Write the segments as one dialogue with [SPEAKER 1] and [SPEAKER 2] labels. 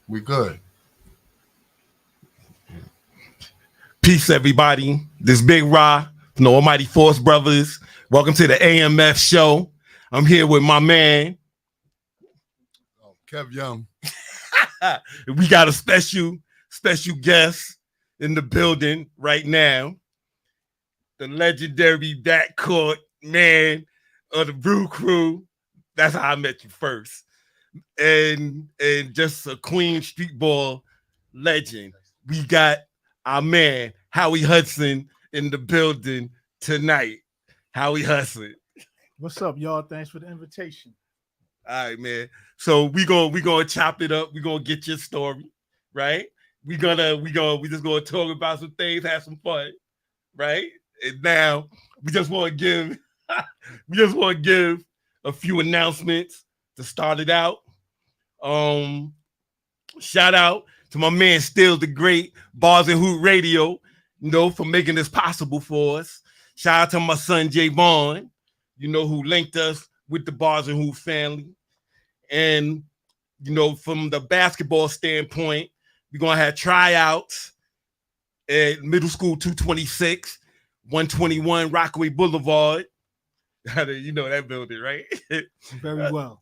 [SPEAKER 1] We good.
[SPEAKER 2] Peace, everybody. This Big Ra from the Almighty Force Brothers. Welcome to the AMF show. I'm here with my man.
[SPEAKER 1] Kev Young.
[SPEAKER 2] We got a special guest in the building right now. The legendary backcourt man of the Brew Crew. That's how I met you first. And just a Queen street ball legend. We got our man Howie Hudson in the building tonight. Howie Hudson.
[SPEAKER 3] What's up, y'all? Thanks for the invitation.
[SPEAKER 2] All right, man. So we gonna chop it up. We gonna get your story, right? We just gonna talk about some things, have some fun, right? And now we just want to give a few announcements to start it out. Shout out to my man Still the Great, Bars and Hoot Radio, for making this possible for us. Shout out to my son Jay Vaughn, who linked us with the Bars and Hoot family. And from the basketball standpoint, we're gonna have tryouts at Middle School 226, 121 Rockaway Boulevard. You know that building, right?
[SPEAKER 3] Very well.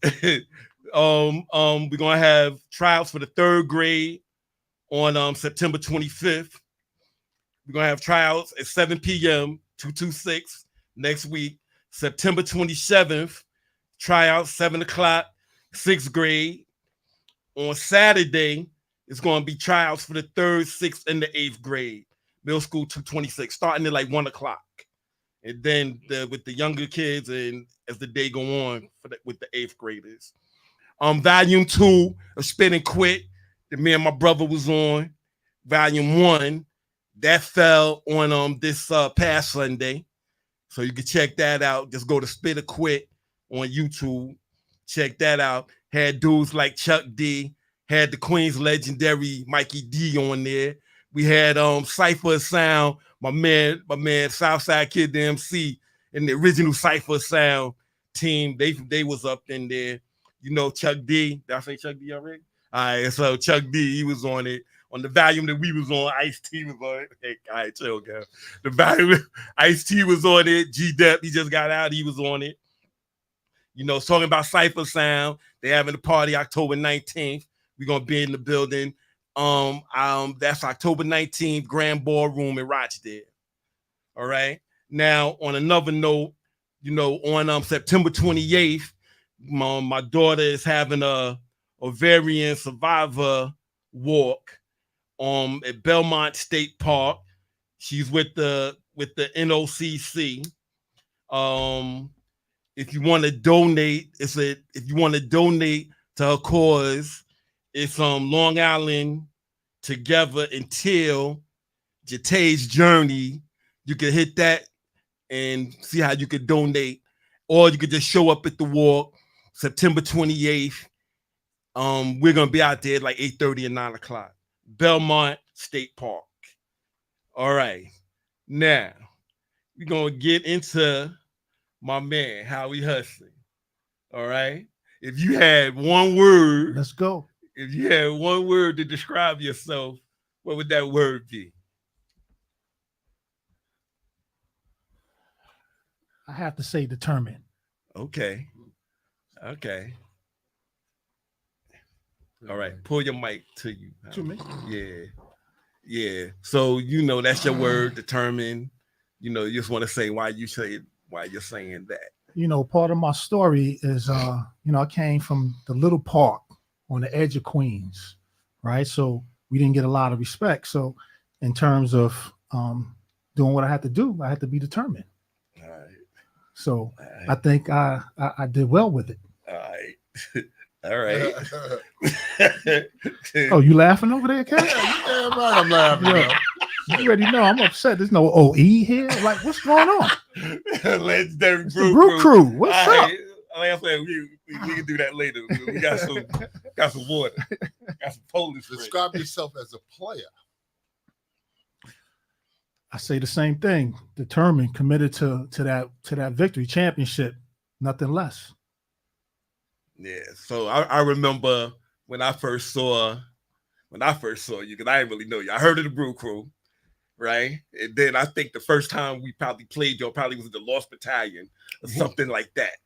[SPEAKER 2] We're gonna have tryouts for the third grade on September 25th. We're gonna have tryouts at 7 p.m. 226 next week. September 27th, tryouts 7 o'clock, 6th grade. On Saturday, it's gonna be tryouts for the 3rd, 6th, and the 8th grade. Middle School 226, starting at like 1 o'clock. And then with the younger kids, and as the day go on with the 8th graders. Volume 2 of Spit and Quit that me and my brother was on. Volume 1 that fell on this past Sunday, so you can check that out. Just go to Spit or Quit on YouTube. Check that out. Had dudes like Chuck D, had the Queens legendary Mikey D on there. We had Cypher Sound, my man Southside Kid the MC, and the original Cypher Sound team. They was up in there. Chuck D. Did I say Chuck D already? All right, so Chuck D, he was on it. On the volume that we was on, Ice-T was on it. Hey, all right, chill, guys. The volume, Ice-T was on it. G-Dep, he just got out, he was on it. Talking about Cypher Sound. They having a party October 19th. We're going to be in the building. That's October 19th, Grand Ballroom in Rochdale. All right. Now, on another note, on September 28th, my daughter is having a ovarian survivor walk at Belmont State Park. She's with the NOCC. If you want to donate, to her cause, it's Long Island Together Until Jatay's Journey. You can hit that and see how you could donate, or you could just show up at the walk September 28th. We're gonna be out there at like 8:30 and 9 o'clock. Belmont State Park. All right. Now we're gonna get into my man Howie Hudson. All right. If you had one word,
[SPEAKER 3] let's go.
[SPEAKER 2] If you had one word to describe yourself, what would that word be?
[SPEAKER 3] I have to say determined.
[SPEAKER 2] Okay. All right, pull your mic to you.
[SPEAKER 3] To me?
[SPEAKER 2] Yeah. So that's your word, determined. You just want to say why you're saying that.
[SPEAKER 3] Part of my story is I came from the little park on the edge of Queens, right? So we didn't get a lot of respect. So in terms of doing what I had to do, I had to be determined.
[SPEAKER 2] All right.
[SPEAKER 3] So I think I did well with it.
[SPEAKER 2] All right.
[SPEAKER 3] Oh, you laughing over there, Kat?
[SPEAKER 1] Yeah, right, I'm laughing.
[SPEAKER 3] Yeah. You already know I'm upset. There's no OE here. Like, what's going on?
[SPEAKER 2] Legendary
[SPEAKER 3] Brew Crew. What's up?
[SPEAKER 2] Like I said, we can do that later. We got some water. Got some Polish.
[SPEAKER 1] Describe yourself as a player.
[SPEAKER 3] I say the same thing. Determined, committed to that victory, championship, nothing less.
[SPEAKER 2] Yeah. So I remember when I first saw when I first saw you, because I didn't really know you. I heard of the Brew Crew, right? And then I think the first time we probably played you probably was in the Lost Battalion or something like that.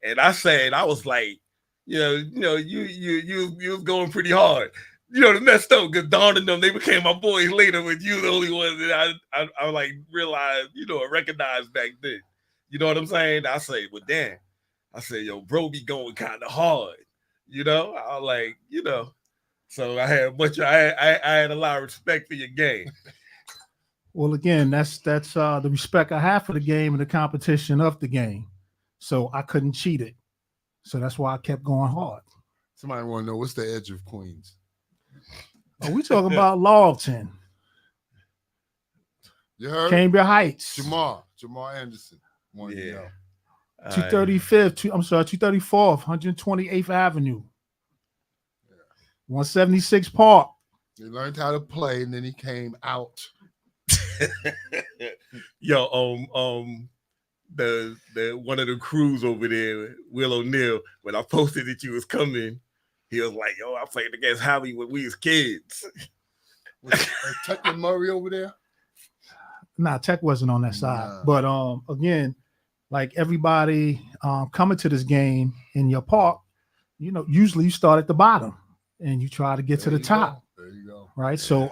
[SPEAKER 2] And I was like, you was going pretty hard. The messed up because Don and them, they became my boys later, but you the only one that I like realized, I recognized back then. You know what I'm saying? I say, well, damn. I said, yo, bro be going kind of hard. I was like, so I had I had a lot of respect for your game.
[SPEAKER 3] Well, again, that's the respect I have for the game and the competition of the game. So I couldn't cheat it. So that's why I kept going hard.
[SPEAKER 1] Somebody want to know what's the edge of Queens?
[SPEAKER 3] Oh, we talking about Lawton.
[SPEAKER 1] You heard?
[SPEAKER 3] Cambria Heights.
[SPEAKER 1] Jamal Anderson.
[SPEAKER 2] Yeah.
[SPEAKER 3] 234th, 128th Avenue. 176 Park.
[SPEAKER 1] He learned how to play, and then he came out.
[SPEAKER 2] Yo, the one of the crews over there, Will O'Neal, when I posted that you was coming, he was like, yo, I played against Howie when we was kids.
[SPEAKER 1] Was Tech and Murray over there?
[SPEAKER 3] Nah, Tech wasn't on that side. But again, like everybody coming to this game in your park, usually you start at the bottom and you try to get to the top.
[SPEAKER 1] There you go.
[SPEAKER 3] Right. So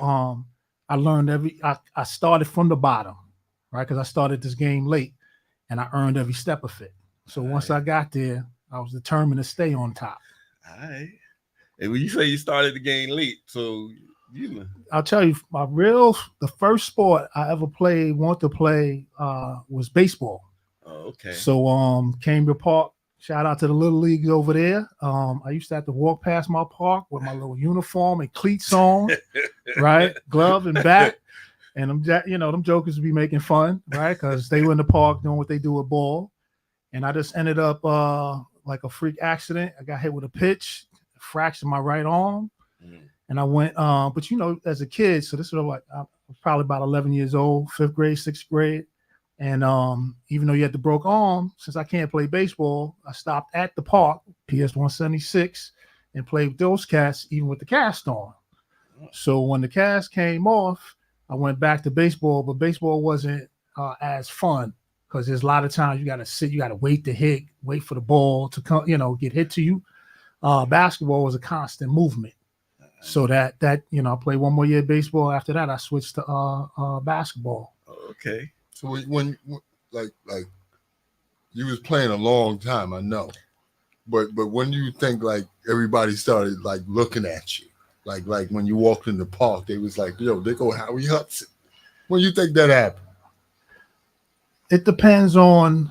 [SPEAKER 3] I learned I started from the bottom, right? Because I started this game late and I earned every step of it. So once I got there, I was determined to stay on top.
[SPEAKER 2] All right. And when you say you started the game late, so
[SPEAKER 3] I'll tell you, the first sport I ever wanted to play was baseball.
[SPEAKER 2] Oh, okay.
[SPEAKER 3] So Cambria Park, shout out to the little leagues over there. I used to have to walk past my park with my little uniform and cleats on, right? Glove and bat. And them jokers would be making fun, right? Because they were in the park doing what they do with ball. And I just ended up like a freak accident. I got hit with a pitch, fractured my right arm. And I went, but as a kid, so this was like, I was probably about 11 years old, 5th grade, 6th grade. And even though you had the broke arm, since I can't play baseball, I stopped at the park, PS 176, and played with those cats, even with the cast on. So when the cast came off, I went back to baseball, but baseball wasn't as fun because there's a lot of times you got to sit, you got to wait to hit, wait for the ball to come, get hit to you. Basketball was a constant movement. So that I played one more year of baseball. After that, I switched to basketball.
[SPEAKER 2] Okay.
[SPEAKER 1] So when like you was playing a long time, I know, but when you think like everybody started like looking at you, like when you walked in the park, they was like, yo, they go Howie Hudson. When you think that happened?
[SPEAKER 3] It depends on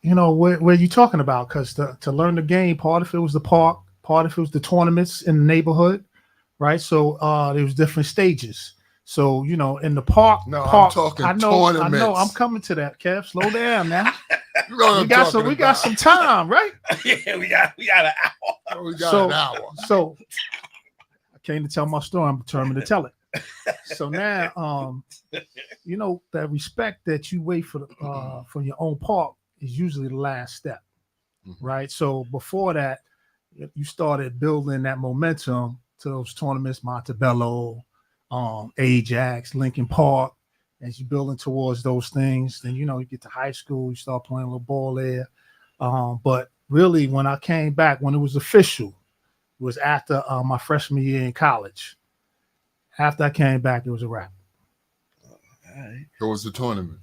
[SPEAKER 3] where you're talking about, because to learn the game, part of it was the park, part of it was the tournaments in the neighborhood. Right. So there was different stages. So, in the park.
[SPEAKER 1] No, I'm talking tournaments.
[SPEAKER 3] I know. I'm coming to that, Kev. Slow down now. We got some time, right?
[SPEAKER 2] Yeah, we got an hour.
[SPEAKER 1] We got an hour.
[SPEAKER 3] So I came to tell my story. I'm determined to tell it. So now, that respect that you wait for from your own park is usually the last step. Right. So before that, you started building that momentum to those tournaments, Montebello, Ajax, Lincoln Park. As you're building towards those things, then you get to high school, you start playing a little ball there. But really, when I came back, when it was official, it was after my freshman year in college. After I came back, it was a wrap.
[SPEAKER 1] All right. What was the tournament?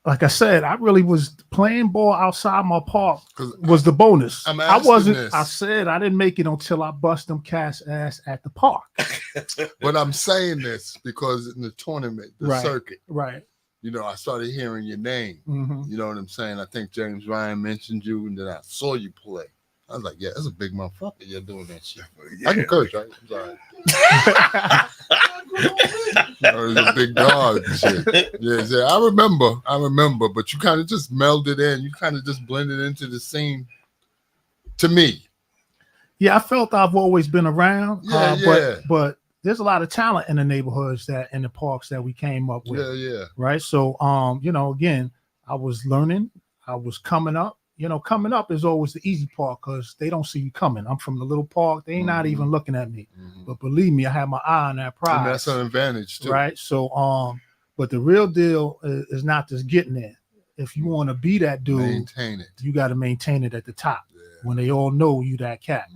[SPEAKER 3] Like I said, I really was playing ball outside my park was the bonus. I said I didn't make it until I bust them cats ass at the park.
[SPEAKER 1] But I'm saying this because in the tournament, the circuit,
[SPEAKER 3] right?
[SPEAKER 1] I started hearing your name.
[SPEAKER 3] Mm-hmm.
[SPEAKER 1] You know what I'm saying? I think James Ryan mentioned you, and then I saw you play. I was like, yeah, that's a big motherfucker. You're doing that shit. Yeah. I can curse, right? I'm sorry. He's a big dog and shit. Yeah, I remember, but you kind of just melded in. You kind of just blended into the scene to me.
[SPEAKER 3] Yeah, I felt I've always been around.
[SPEAKER 1] Yeah.
[SPEAKER 3] But there's a lot of talent in the neighborhoods in the parks that we came up with.
[SPEAKER 1] Yeah.
[SPEAKER 3] Right. So, again, I was learning. I was coming up. coming up is always the easy part because they don't see you coming. I'm from the little park. They ain't not even looking at me. But believe me, I have my eye on that prize.
[SPEAKER 1] And that's an advantage too.
[SPEAKER 3] Right. So, but the real deal is not just getting there. If you want to be that dude,
[SPEAKER 1] maintain it.
[SPEAKER 3] You got to maintain it at the top when they all know you that cat.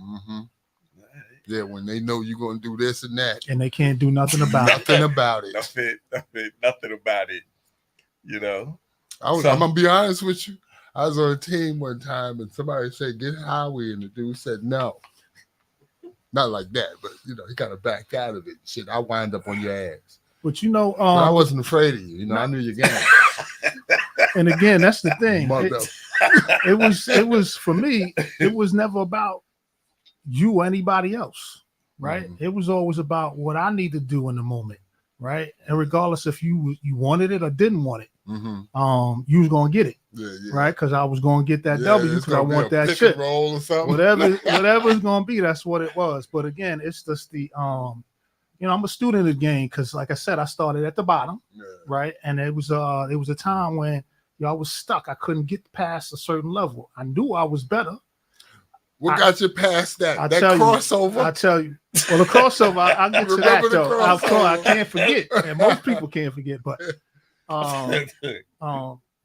[SPEAKER 1] Yeah, when they know you're going to do this and that.
[SPEAKER 3] And they can't do nothing about it.
[SPEAKER 1] Nothing about it.
[SPEAKER 2] Nothing about it.
[SPEAKER 1] I'm going to be honest with you. I was on a team one time and somebody said, get Howie. And the dude said, no. Not like that, but, he kind of backed out of it. Shit, I wind up on your ass.
[SPEAKER 3] But,
[SPEAKER 1] but I wasn't afraid of you. I knew your game.
[SPEAKER 3] And again, that's the thing. It was for me, it was never about you or anybody else, right? It was always about what I need to do in the moment, right? And regardless if you wanted it or didn't want it, you was gonna get it, right? Because I was gonna get that W because I want that shit.
[SPEAKER 1] Roll or something.
[SPEAKER 3] Whatever it's gonna be, that's what it was. But again, it's just the I'm a student of the game because, like I said, I started at the bottom, right? And it was a time when I was stuck. I couldn't get past a certain level. I knew I was better.
[SPEAKER 1] What got you past that? That crossover?
[SPEAKER 3] I tell you. Well, the crossover, I'll get to that, though. I can't forget. And most people can't forget. But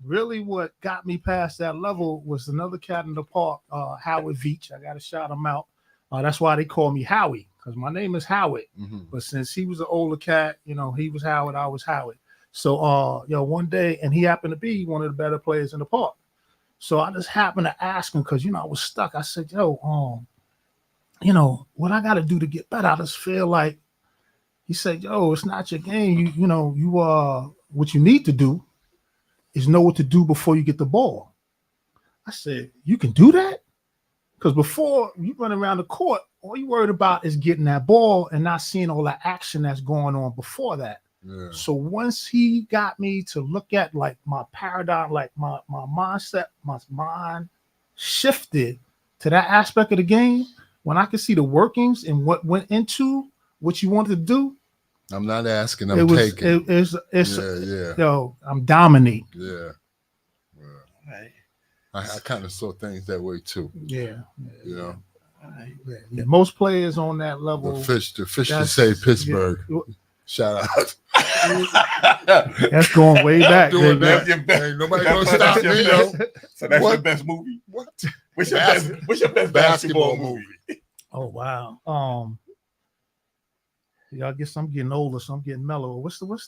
[SPEAKER 3] really what got me past that level was another cat in the park, Howard Veach. I got to shout him out. That's why they call me Howie, because my name is Howard. But since he was an older cat, he was Howard, I was Howard. So, one day, and he happened to be one of the better players in the park. So I just happened to ask him because, I was stuck. I said, what I got to do to get better? I just feel like, he said, it's not your game. What you need to do is know what to do before you get the ball. I said, you can do that? Because before you run around the court, all you worried about is getting that ball and not seeing all the action that's going on before that. Yeah. So once he got me to look at like my paradigm, like my mindset, my mind shifted to that aspect of the game, when I could see the workings and what went into what you wanted to do.
[SPEAKER 1] I'm not asking, I'm taking.
[SPEAKER 3] I'm dominating.
[SPEAKER 1] Yeah. Right. I kind of saw things that way too.
[SPEAKER 3] Yeah. Most players on that level.
[SPEAKER 1] The fish to say Pittsburgh. Shout out.
[SPEAKER 3] That's going way back.
[SPEAKER 1] Ain't nobody gonna stop me, though.
[SPEAKER 2] So that's your best movie?
[SPEAKER 1] What?
[SPEAKER 2] What's your best basketball movie?
[SPEAKER 3] Oh wow. I guess I'm getting older, so I'm getting mellow. What's the one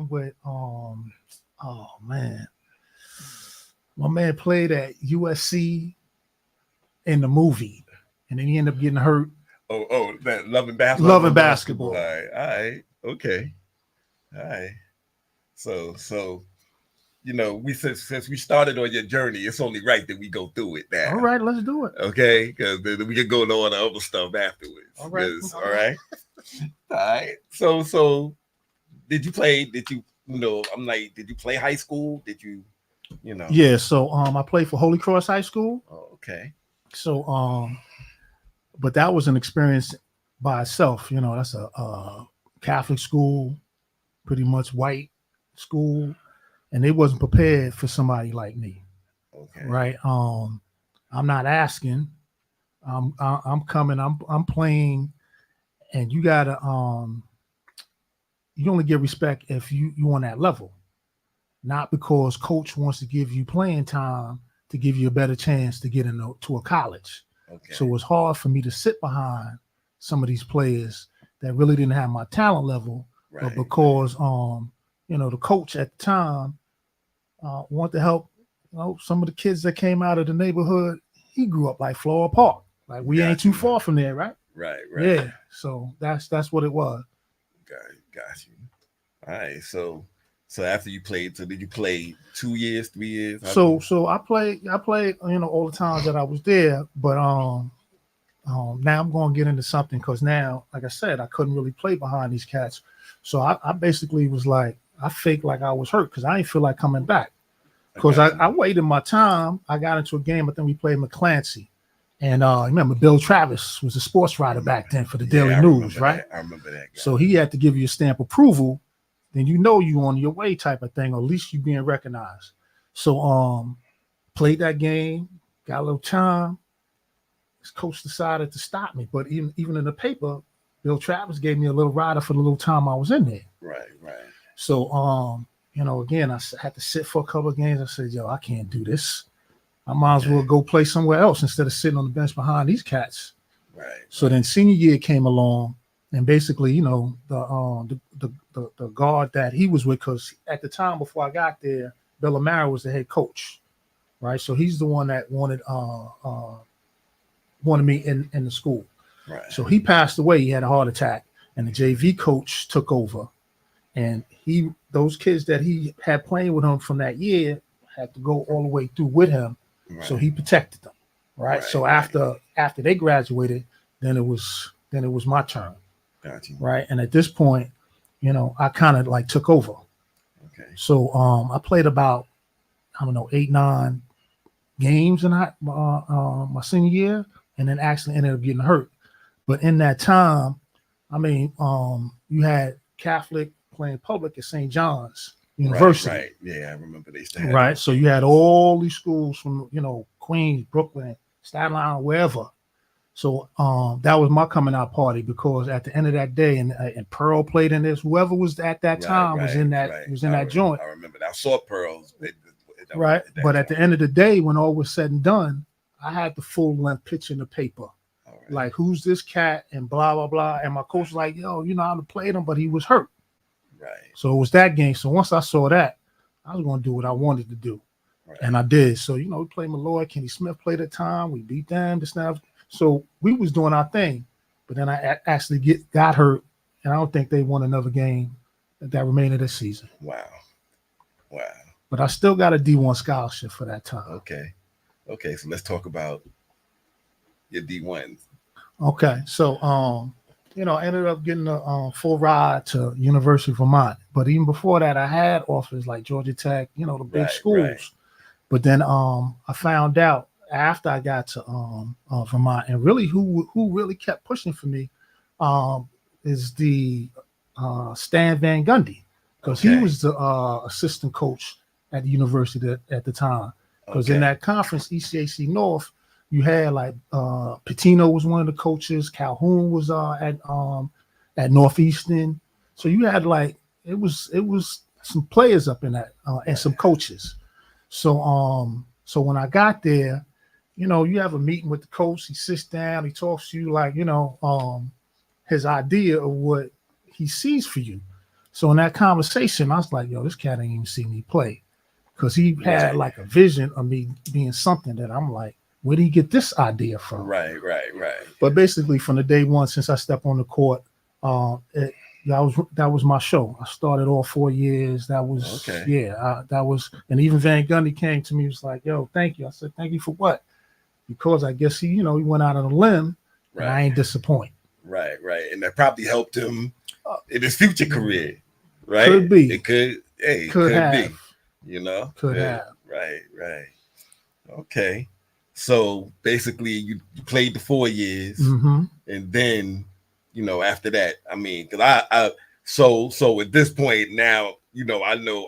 [SPEAKER 3] with oh man. My man played at USC in the movie, and then he ended up getting hurt.
[SPEAKER 2] Oh, that Loving Basketball.
[SPEAKER 3] Loving Basketball.
[SPEAKER 2] All right. Okay. All right. So since we started on your journey, it's only right that we go through it now.
[SPEAKER 3] All right, let's do it.
[SPEAKER 2] Okay, because then we can go to all the other stuff afterwards.
[SPEAKER 3] All right.
[SPEAKER 2] All right. All right. So did you play? Did you play high school? Did you?
[SPEAKER 3] Yeah. So I played for Holy Cross High School.
[SPEAKER 2] Oh, okay.
[SPEAKER 3] So but that was an experience by itself. That's a Catholic school, pretty much white school, and they wasn't prepared for somebody like me.
[SPEAKER 2] Okay.
[SPEAKER 3] Right. I'm not asking. I'm coming. I'm playing, and you gotta. You only get respect if you on that level, not because coach wants to give you playing time to give you a better chance to get to a college.
[SPEAKER 2] Okay.
[SPEAKER 3] So it's hard for me to sit behind some of these players that really didn't have my talent level,
[SPEAKER 2] right.
[SPEAKER 3] But because the coach at the time wanted to help some of the kids that came out of the neighborhood. He grew up like Flora Park, like we ain't too far from there, right?
[SPEAKER 2] Right.
[SPEAKER 3] Yeah. So that's what it was.
[SPEAKER 2] Got you. All right. So after you played, did you play 2 years, 3 years?
[SPEAKER 3] So I played, all the times that I was there, but now I'm going to get into something because now, like I said, I couldn't really play behind these cats. So I basically was like, I faked like I was hurt because I didn't feel like coming back. Because I waited my time. I got into a game, but then we played McClancy. And remember, Bill Travis was a sports writer back then for the Daily News, right?
[SPEAKER 2] I remember that guy.
[SPEAKER 3] So he had to give you a stamp approval. Then you on your way type of thing, or at least you being recognized. So played that game, got a little time. His coach decided to stop me, but even in the paper, Bill Travis gave me a little rider for the little time I was in there.
[SPEAKER 2] Right.
[SPEAKER 3] So, again, I had to sit for a couple of games. I said, yo, I can't do this. I might as well go play somewhere else instead of sitting on the bench behind these cats.
[SPEAKER 2] Right.
[SPEAKER 3] So then senior year came along, and basically, the guard that he was with, because at the time before I got there, Bill Amaro was the head coach, right? So he's the one that wanted me in the school.
[SPEAKER 2] Right.
[SPEAKER 3] So he passed away. He had a heart attack, and the JV coach took over. And those kids that he had playing with him from that year had to go all the way through with him.
[SPEAKER 2] Right.
[SPEAKER 3] So he protected them. Right. So after they graduated, then it was my turn.
[SPEAKER 2] Gotcha.
[SPEAKER 3] Right. And at this point, I kind of like took over.
[SPEAKER 2] Okay.
[SPEAKER 3] So I played about, 8-9 games in my senior year, and then actually ended up getting hurt. But in that time, you had Catholic playing public at St. John's University.
[SPEAKER 2] Right. Yeah, I remember they used to have
[SPEAKER 3] Right. So you had all these schools from, Queens, Brooklyn, Staten Island, wherever. So that was my coming out party, because at the end of that day, and Pearl played in this, whoever was at that time was in that joint.
[SPEAKER 2] I remember that. I saw Pearls.
[SPEAKER 3] Right. But at the end of the day, when all was said and done, I had the full length picture in the paper.
[SPEAKER 2] Right.
[SPEAKER 3] Like, who's this cat and blah, blah, blah. And my coach was like, yo, I played him, but he was hurt.
[SPEAKER 2] Right.
[SPEAKER 3] So it was that game. So once I saw that, I was going to do what I wanted to do.
[SPEAKER 2] Right.
[SPEAKER 3] And I did. So, we played Malloy. Kenny Smith played at the time. We beat them. So we was doing our thing. But then I actually got hurt, and I don't think they won another game that remained of this season.
[SPEAKER 2] Wow.
[SPEAKER 3] But I still got a D1 scholarship for that time.
[SPEAKER 2] Okay. So let's talk about your D1s.
[SPEAKER 3] Okay. So, I ended up getting a full ride to University of Vermont. But even before that, I had offers like Georgia Tech, the big schools. Right. But then I found out after I got to Vermont, and really who really kept pushing for me is the Stan Van Gundy, because he was the assistant coach at the university at the time. Because in that conference, ECAC North, you had like Patino was one of the coaches. Calhoun was at Northeastern. So you had like it was some players up in that and some coaches. So when I got there, you have a meeting with the coach. He sits down. He talks to you like his idea of what he sees for you. So in that conversation, I was like, yo, this cat ain't even see me play, because he had like a vision of me being something that I'm like, where did he get this idea from? Right. But basically, from the day one, since I stepped on the court, that was my show. I started all 4 years. That was and even Van Gundy came to me. He was like, "Yo, thank you." I said, "Thank you for what?" Because I guess he went out on a limb, and I ain't disappointed.
[SPEAKER 2] Right, and that probably helped him in his future career. Right,
[SPEAKER 3] could be.
[SPEAKER 2] It could. Hey,
[SPEAKER 3] could have.
[SPEAKER 2] Be. Could have. Right. Okay. So basically, you played the 4 years, and then after that, because so at this point now, I know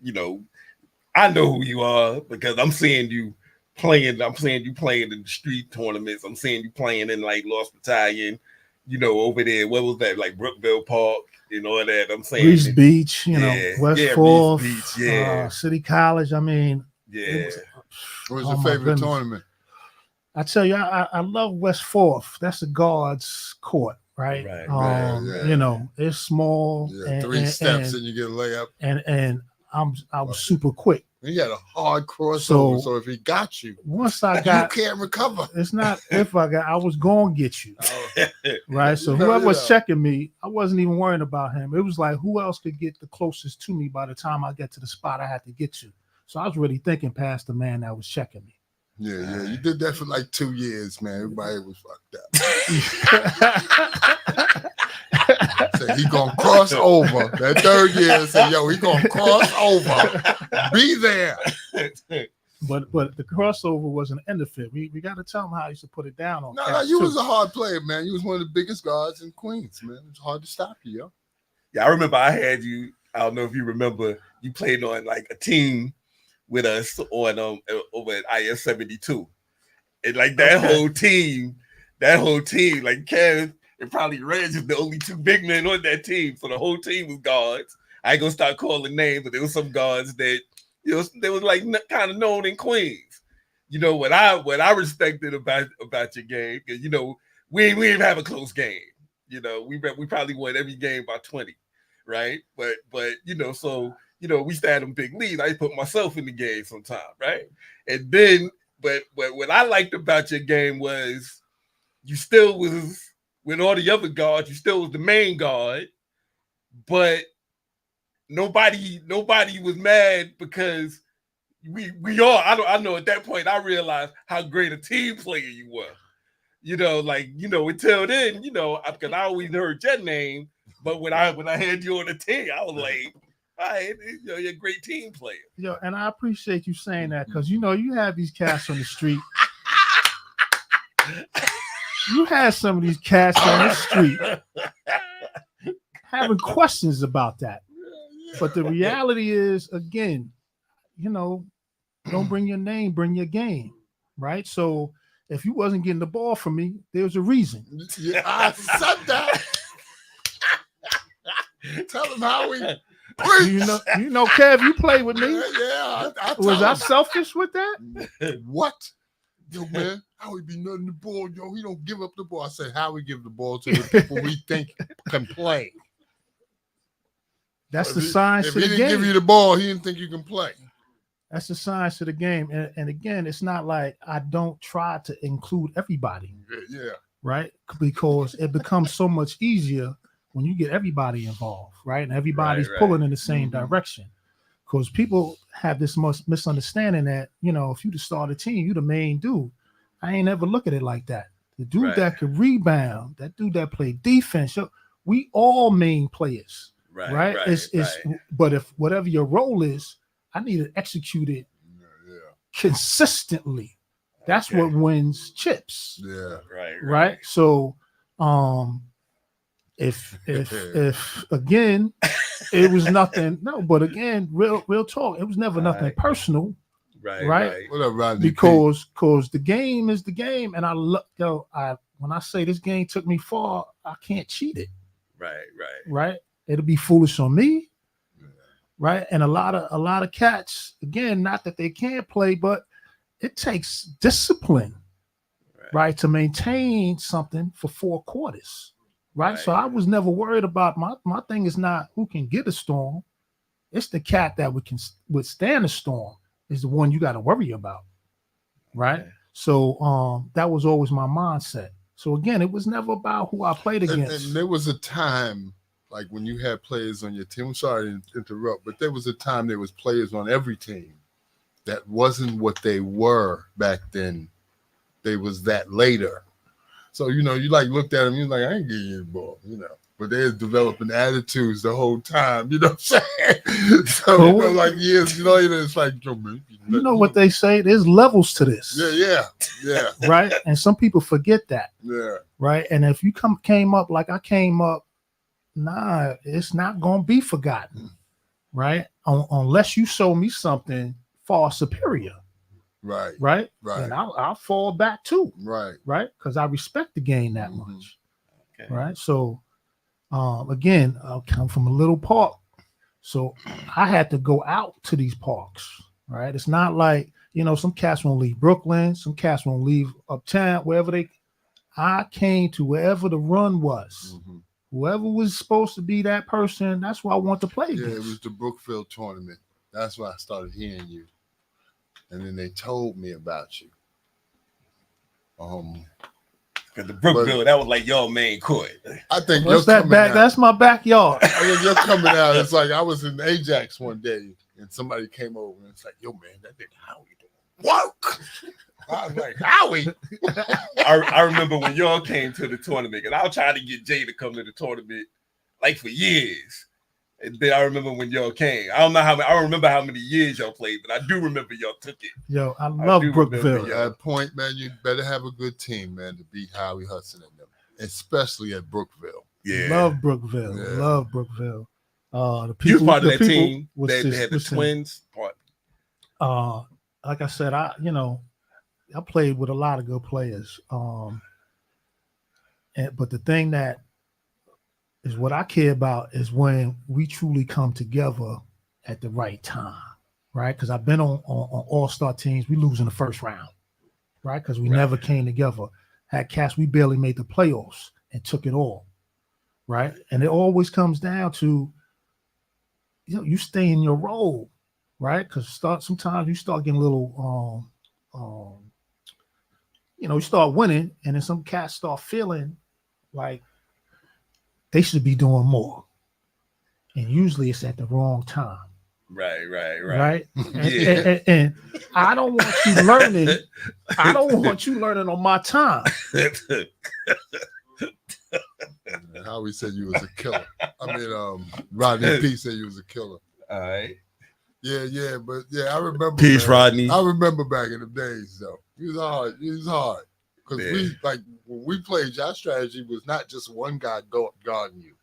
[SPEAKER 2] who you are, because I'm seeing you playing. I'm seeing you playing in the street tournaments. I'm seeing you playing in like Lost Battalion, over there. What was that, like Brookville Park? All that. I'm saying
[SPEAKER 3] Reese Beach, West Fourth, City College.
[SPEAKER 1] What was your favorite tournament?
[SPEAKER 3] I tell you, I love West Fourth. That's the guards' court, right? It's small.
[SPEAKER 1] Yeah, 3 steps and you get a layup.
[SPEAKER 3] And I was super quick.
[SPEAKER 1] He had a hard crossover, so if he got you,
[SPEAKER 3] once I got,
[SPEAKER 1] you can't recover.
[SPEAKER 3] It's not if I was going to get you, right? So whoever was checking me, I wasn't even worrying about him. It was like, who else could get the closest to me by the time I get to the spot I had to get to? So I was really thinking past the man that was checking me.
[SPEAKER 1] Yeah. You did that for like 2 years, man. Everybody was fucked up. Said he gonna cross over. That 3rd year said, yo, he gonna cross over. Be there.
[SPEAKER 3] But the crossover wasn't an end of it. We got to tell him how he used to put it down on.
[SPEAKER 1] No, you was a hard player, man. You was one of the biggest guards in Queens, man. It was hard to stop you, yo.
[SPEAKER 2] Yeah, I remember I had you. I don't know if you remember. You played on like a team with us on over at IS 72, and like that whole team, like Kev and probably Reg is the only two big men on that team, so the whole team was guards. I ain't gonna start calling names, but there was some guards that they was like kind of known in Queens. You know what I respected about your game, because we didn't have a close game. We probably won every game by 20, right? But so we had them big leads. I put myself in the game sometime, right? And then, but what I liked about your game was you still was with all the other guards. You still was the main guard, but nobody was mad because we all. I know at that point I realized how great a team player you were. Until then, because I always heard your name, but when I had you on the team, I was like, all right, you're a great team player.
[SPEAKER 3] And I appreciate you saying that, because you have these cats on the street. You had some of these cats on the street having questions about that. But the reality is, again, don't bring your name, bring your game, right? So if you wasn't getting the ball from me, there's a reason.
[SPEAKER 1] Yeah, I said that. Tell him, Howie.
[SPEAKER 3] Kev, you played with me.
[SPEAKER 1] Yeah,
[SPEAKER 3] Was I selfish with that?
[SPEAKER 1] What? Yo, man, Howie be nutting the ball. Yo, he don't give up the ball. I said, Howie give the ball to the people we think can play.
[SPEAKER 3] That's the science of the game.
[SPEAKER 1] If he didn't give you the ball, he didn't think you can play.
[SPEAKER 3] That's the science of the game. And again, it's not like I don't try to include everybody.
[SPEAKER 1] Yeah.
[SPEAKER 3] Right? Because it becomes so much easier when you get everybody involved, right? And everybody's pulling in the same direction. Because people have this misunderstanding that, if you the start a team, you the main dude. I ain't ever look at it like that. The dude that can rebound, that dude that play defense, we all main players. Right? But if whatever your role is, I need to execute it consistently. That's what wins chips.
[SPEAKER 1] Yeah.
[SPEAKER 3] Right. So if again it was nothing, but again, real talk, it was never nothing personal. Right.
[SPEAKER 1] Whatever,
[SPEAKER 3] because the game is the game, and when I say this game took me far, I can't cheat it. Right. It'll be foolish on me. Right. And a lot of cats, again, not that they can't play, but it takes discipline, right, to maintain something for 4 quarters. Right. So I was never worried about my thing is not who can get a storm. It's the cat that can withstand a storm is the one you got to worry about. Right. So that was always my mindset. So again, it was never about who I played against.
[SPEAKER 1] And there was a time, like when you had players on your team, I'm sorry to interrupt, but there was a time there was players on every team that wasn't what they were back then. They was that later. So, you like looked at them, you're like, I ain't getting you the ball, But they're developing attitudes the whole time, you know what I'm saying? So, like years later, it's like, man,
[SPEAKER 3] you know what they say? There's levels to this.
[SPEAKER 1] Yeah.
[SPEAKER 3] Right? And some people forget that.
[SPEAKER 1] Yeah.
[SPEAKER 3] Right? And if you came up like I came up, nah, it's not going to be forgotten. Right? Unless you show me something far superior. Right. And I'll fall back too. Right. Because I respect the game that much. Okay. Right. So, again, I come from a little park, so I had to go out to these parks. Right. It's not like some cats won't leave Brooklyn, some cats won't leave uptown, wherever I came to wherever the run was. Whoever was supposed to be that person, that's what I want to play against.
[SPEAKER 1] Yeah, it was the Brookville tournament. That's why I started hearing you. And then they told me about you.
[SPEAKER 2] Because the Brookville, that was like your main court.
[SPEAKER 1] I think
[SPEAKER 3] what's that back? That's my backyard.
[SPEAKER 1] I think you're coming out. It's like I was in Ajax one day, and somebody came over and it's like, "Yo, man, that nigga Howie doing work." I was like, Howie.
[SPEAKER 2] I remember when y'all came to the tournament, and I was trying to get Jay to come to the tournament like for years. And then I remember when y'all came. I don't remember how many years y'all played, but I do remember y'all took it.
[SPEAKER 3] Yo, I love Brookville.
[SPEAKER 1] At that point, man, you better have a good team, man, to beat Howie, Hudson, and them, especially at Brookville.
[SPEAKER 3] Yeah, love Brookville. Yeah. Love Brookville. The people,
[SPEAKER 2] you was part of that team that had the twins part.
[SPEAKER 3] like I said, I played with a lot of good players. But the thing that is what I care about is when we truly come together at the right time, right? Because I've been on all-star teams. We lose in the first round, right? Because we never came together. Had cats, we barely made the playoffs and took it all, right? And it always comes down to, you stay in your role, right? Because sometimes you start getting a little, you start winning, and then some cats start feeling like they should be doing more. And usually it's at the wrong time.
[SPEAKER 2] Right.
[SPEAKER 3] And I don't want you learning. I don't want you learning on my time.
[SPEAKER 1] Howie said you was a killer. I mean, Rodney P said you was a killer.
[SPEAKER 2] All right.
[SPEAKER 1] Yeah, but I remember.
[SPEAKER 2] Peace,
[SPEAKER 1] man,
[SPEAKER 2] Rodney.
[SPEAKER 1] I remember back in the days though. He was hard. Because when we played, our strategy was not just one guy guarding you.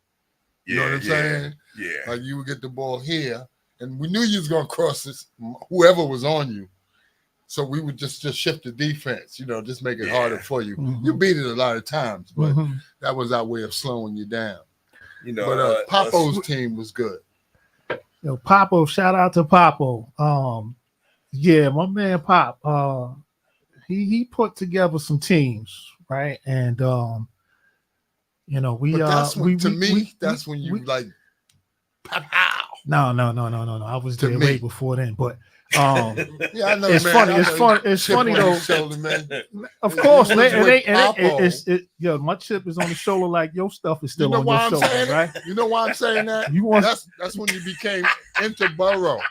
[SPEAKER 1] You know what I'm saying?
[SPEAKER 2] Yeah.
[SPEAKER 1] Like you would get the ball here, and we knew you was gonna cross this, whoever was on you. So we would just shift the defense, just make it harder for you.
[SPEAKER 3] Mm-hmm.
[SPEAKER 1] You beat it a lot of times, but that was our way of slowing you down. But Papo's team was good.
[SPEAKER 3] Papo, shout out to Papo. My man Pop. He put together some teams, right? And that's when you like pow. No. I was there way before then, but I know. It's funny. It's funny though.
[SPEAKER 1] Shoulder, man.
[SPEAKER 3] Of course, my chip is on the shoulder. Like your stuff is still on your shoulder, right?
[SPEAKER 1] You know why I'm saying that? That's when you became interborough.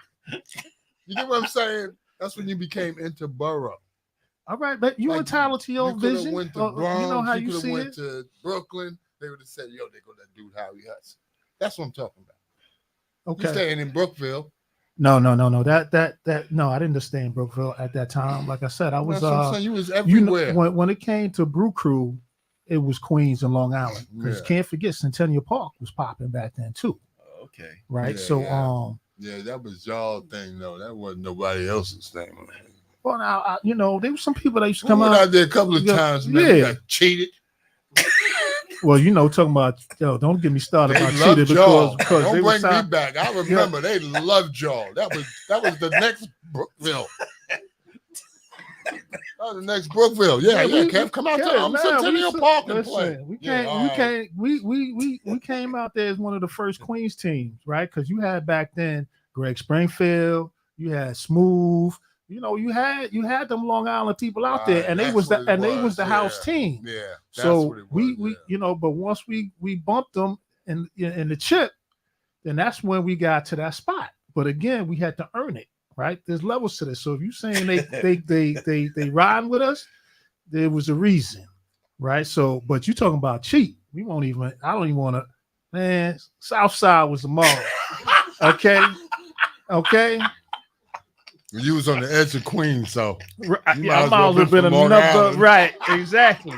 [SPEAKER 1] You get what I'm saying? That's when you into interborough.
[SPEAKER 3] All right, but you entitled to your vision.
[SPEAKER 1] Went to Bronx,
[SPEAKER 3] you know how you see
[SPEAKER 1] went
[SPEAKER 3] it.
[SPEAKER 1] To Brooklyn, they would have said, "Yo, they go that dude Howie Hudson." That's what I'm talking about. Okay, you staying in Brookville?
[SPEAKER 3] No. That no, I didn't stay in Brookville at that time. Like I said, I was.
[SPEAKER 1] You was everywhere.
[SPEAKER 3] When it came to Brew Crew, it was Queens and Long Island. Because can't forget Centennial Park was popping back then too.
[SPEAKER 2] Okay.
[SPEAKER 3] Right.
[SPEAKER 1] That was y'all thing though. That wasn't nobody else's thing.
[SPEAKER 3] Well, now, there were some people that used to come
[SPEAKER 1] out there a couple of times, man. Got cheated.
[SPEAKER 3] Well, talking about, don't get me started about cheated
[SPEAKER 1] because
[SPEAKER 3] don't
[SPEAKER 1] bring me back. I remember they loved y'all. That was the next Brookville. The next Brookville. Kev, come out there. I'm Centennial Park and play.
[SPEAKER 3] We came out there as one of the first Queens teams, right? Because you had back then Greg Springfield, you had Smooth. You had them Long Island people out there, and they was the house team.
[SPEAKER 1] Yeah.
[SPEAKER 3] So we but once we bumped them in the chip, then that's when we got to that spot. But again, we had to earn it, right? There's levels to this. So if you're saying they riding with us, there was a reason, right? So, but you talking about cheat? I don't even want to. Man, Southside was the mall. Okay.
[SPEAKER 1] You was on the edge of Queens, so
[SPEAKER 3] I might have been another. Right, exactly.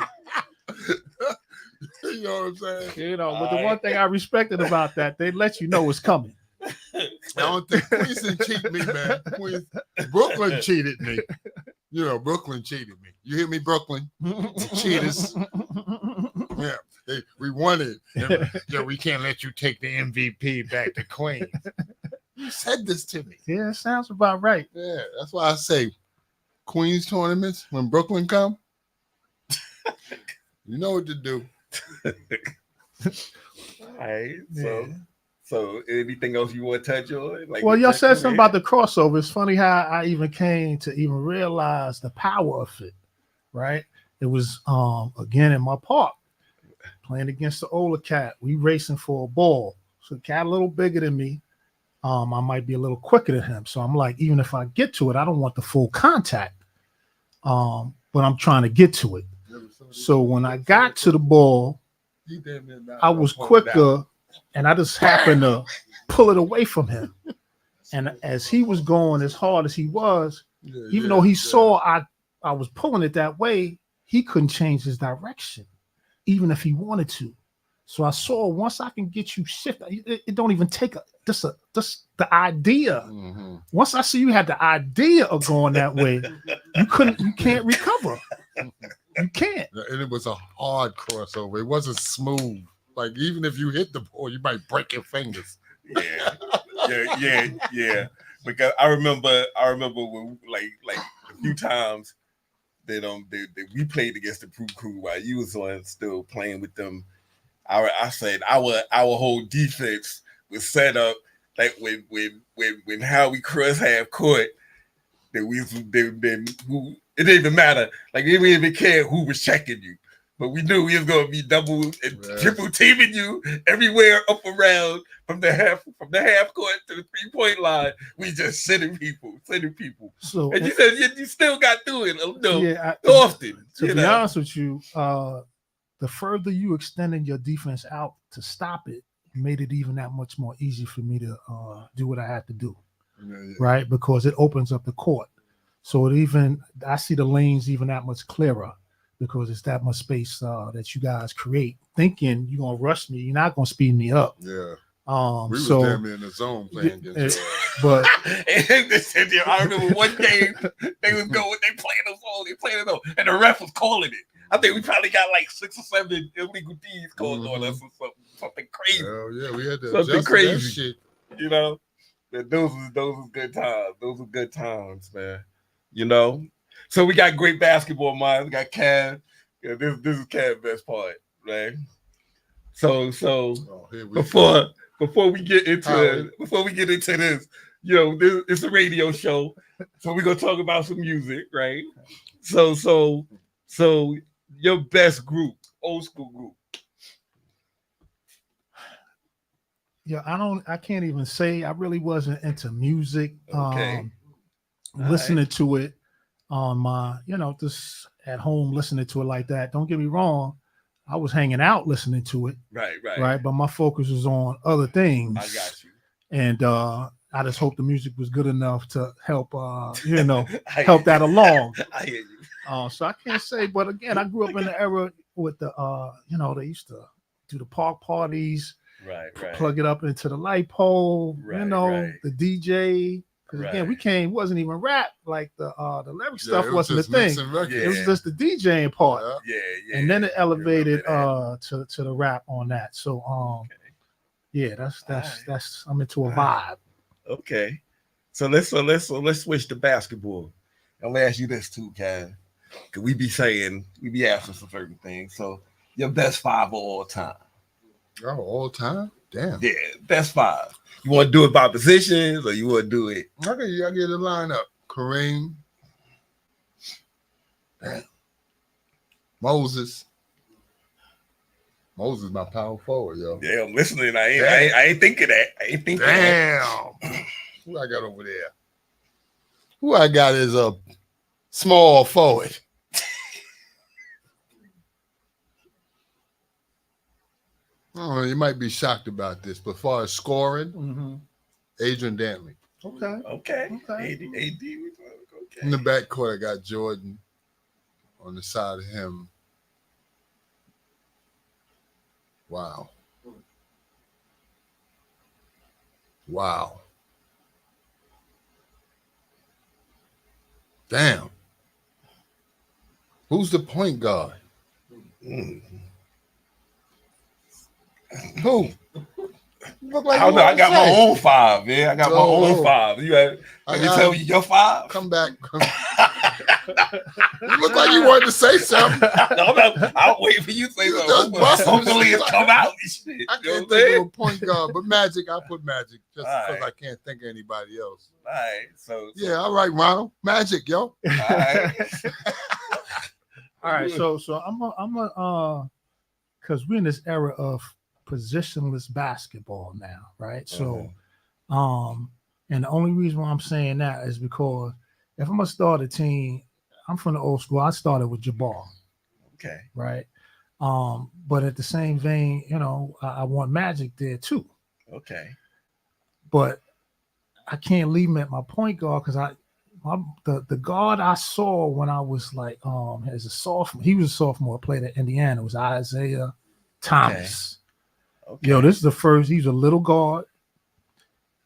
[SPEAKER 1] You know what I'm saying?
[SPEAKER 3] But the one thing I respected about that, they let you know it's coming.
[SPEAKER 1] I don't think Queens didn't cheat me, man. Brooklyn cheated me. Brooklyn cheated me. You hear me, Brooklyn? Cheaters. Yeah, we won it. We can't let you take the MVP back to Queens. You said this to me.
[SPEAKER 3] Yeah, it sounds about right.
[SPEAKER 1] Yeah, that's why I say Queens tournaments when Brooklyn come. You know what to do.
[SPEAKER 2] All right. So anything else you want to touch on?
[SPEAKER 3] Well, y'all said something about the crossover. It's funny how I even came to even realize the power of it. Right. It was again in my park playing against the older cat. We racing for a ball. So the cat a little bigger than me. I might be a little quicker than him. So I'm like, even if I get to it, I don't want the full contact. But I'm trying to get to it. So when I got to the ball, I was quicker and I just happened to pull it away from him. And as he was going as hard as he was, even though he saw I was pulling it that way, he couldn't change his direction, even if he wanted to. So I saw once I can get you shifted, it don't even take just the idea.
[SPEAKER 1] Mm-hmm.
[SPEAKER 3] Once I see you had the idea of going that way, you can't recover. You can't.
[SPEAKER 1] And it was a hard crossover. It wasn't smooth. Like even if you hit the ball, you might break your fingers.
[SPEAKER 4] Yeah. Because I remember when like a few times that we played against the crew while you was on still playing with them. I said our whole defense was set up like when Howie crossed half court, that who it didn't even matter. Like we didn't even care who was checking you. But we knew we was gonna be double and triple teaming you everywhere up around from the half court to the 3-point line. We just sending people.
[SPEAKER 3] So
[SPEAKER 4] and you said you still got through it, often.
[SPEAKER 3] To be honest with you, the further you extended your defense out to stop it, made it even that much more easy for me to do what I had to do, right? Because it opens up the court, so I see the lanes even that much clearer. Because it's that much space that you guys create, thinking you're gonna rush me, you're not gonna speed me up.
[SPEAKER 1] Yeah.
[SPEAKER 3] We
[SPEAKER 1] was damn near in the zone playing against you.
[SPEAKER 3] But
[SPEAKER 4] I remember one game they playing us all, and the ref was calling it. I think we probably got like 6 or 7 illegal D's called on us or something crazy.
[SPEAKER 1] Oh yeah, we had to
[SPEAKER 4] something crazy.
[SPEAKER 1] That shit.
[SPEAKER 4] You know, those was good times. Those were good times, man. You know. So we got great basketball minds. We got Cav. Yeah, this is Cav's best part, right? So before we get into this, it's a radio show, so we're gonna talk about some music, right? So your best group, old school group.
[SPEAKER 3] Yeah, I can't even say I really wasn't into music.
[SPEAKER 4] Okay.
[SPEAKER 3] Listening to it on my, just at home listening to it like that. Don't get me wrong, I was hanging out listening to it. Right. But my focus was on other things.
[SPEAKER 4] I got you.
[SPEAKER 3] And I just hope the music was good enough to help, help that along.
[SPEAKER 4] I hear you.
[SPEAKER 3] So I can't say, but again, I grew up in the era with the, they used to do the park parties,
[SPEAKER 4] right.
[SPEAKER 3] Plug it up into the light pole,
[SPEAKER 4] right.
[SPEAKER 3] the DJ. Because again, wasn't even rap, like the lyric stuff wasn't a thing. It was just the DJing part.
[SPEAKER 4] Yeah.
[SPEAKER 3] And then it elevated to the rap on that. So that's I'm into a vibe.
[SPEAKER 4] Okay. So let's switch to basketball. I'm gonna ask you this too, Ken. Cause we be asking for certain things. So your best 5 of all time.
[SPEAKER 1] Oh, all time? Damn.
[SPEAKER 4] Yeah, best 5. You want to do it by positions, or you want to do it?
[SPEAKER 1] Okay, I get a lineup. Kareem, Moses, my power forward, yo.
[SPEAKER 4] Yeah, I'm listening. I ain't thinking that.
[SPEAKER 1] Damn. Who I got over there? Who I got is a small forward. Oh, you might be shocked about this, but as far as scoring, Adrian Dantley.
[SPEAKER 4] Okay. AD.
[SPEAKER 1] In the backcourt, I got Jordan. On the side of him, wow. Damn. Who's the point guard? Who? Look like
[SPEAKER 4] I don't know. I got my own 5, man. I got my own 5. Let me tell you your 5.
[SPEAKER 1] Come back. You look like you wanted to say something.
[SPEAKER 4] I'll wait for you to say something. Hopefully it's come out.
[SPEAKER 1] I can't think of a point guard, but Magic. I put Magic just because I can't think of anybody else.
[SPEAKER 4] All right. So
[SPEAKER 1] yeah, all right, Ronald. Magic, yo.
[SPEAKER 4] All right.
[SPEAKER 3] All right. So I'm because we're in this era of positionless basketball now, right? So, and the only reason why I'm saying that is because if I'm gonna start a team, I'm from the old school. I started with Jabbar.
[SPEAKER 4] Okay.
[SPEAKER 3] Right. But at the same vein, I want Magic there too.
[SPEAKER 4] Okay.
[SPEAKER 3] But I can't leave him at my point guard because the guard I saw when I was like as a sophomore, he was a sophomore, played at Indiana. It was Isaiah Thomas.
[SPEAKER 4] Okay.
[SPEAKER 3] Yo, this is the first. He's a little guard,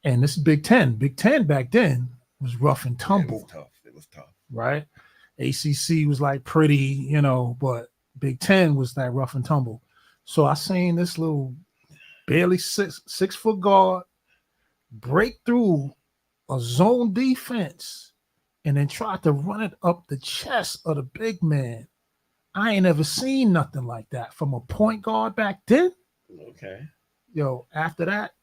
[SPEAKER 3] and this is Big Ten. Big Ten back then was rough and
[SPEAKER 4] Yeah,
[SPEAKER 3] tumble,
[SPEAKER 4] It was tough.
[SPEAKER 3] right? ACC was like pretty, but Big Ten was that rough and tumble. So I seen this little barely 6 foot guard break through a zone defense and then try to run it up the chest of the big man. I ain't ever seen nothing like that from a point guard back then.
[SPEAKER 4] Okay.
[SPEAKER 3] Yo, after that,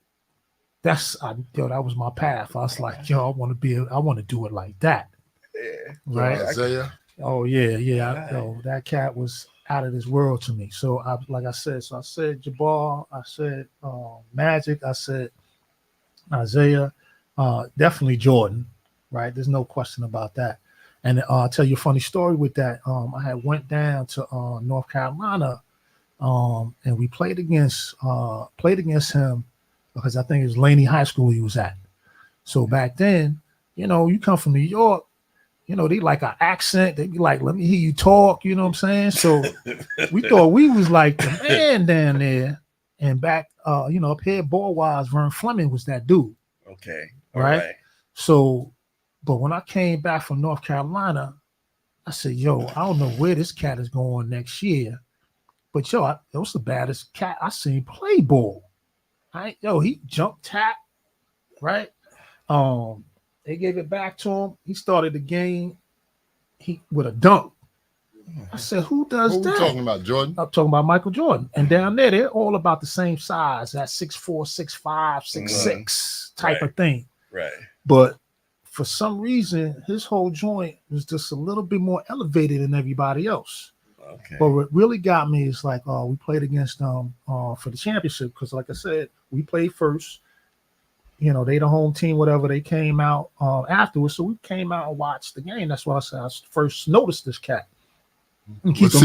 [SPEAKER 3] that was my path. I was like, yo, I want to do it like that.
[SPEAKER 4] Yeah.
[SPEAKER 3] Right.
[SPEAKER 1] Isaiah.
[SPEAKER 3] Oh yeah.
[SPEAKER 4] Right.
[SPEAKER 3] That cat was out of this world to me. So I said Jabbar, I said Magic, I said Isaiah, definitely Jordan, right? There's no question about that. And I'll tell you a funny story with that. I had went down to North Carolina, and we played against him because I think it was Laney High School he was at. So back then, you come from New York, they like an accent. They be like, let me hear you talk. You know what I'm saying? So we thought we was like the man down there. And back, up here, ball-wise, Vern Fleming was that dude.
[SPEAKER 4] Okay.
[SPEAKER 3] Right? So, but when I came back from North Carolina, I said, yo, I don't know where this cat is going next year. But, yo, it was the baddest cat I seen play ball. He jumped tap, right? They gave it back to him. He started the game with a dunk. I said, who does
[SPEAKER 1] Who
[SPEAKER 3] that?
[SPEAKER 1] we talking about, Jordan?
[SPEAKER 3] I'm talking about Michael Jordan. And down there, they're all about the same size, that 6'4", 6'5", 6'6" type of thing.
[SPEAKER 4] Right.
[SPEAKER 3] But for some reason, his whole joint was just a little bit more elevated than everybody else.
[SPEAKER 4] Okay.
[SPEAKER 3] But what really got me is like, we played against them for the championship because, like I said, we played first. They the home team, whatever. They came out afterwards, so we came out and watched the game. That's why I said I first noticed this cat. And keep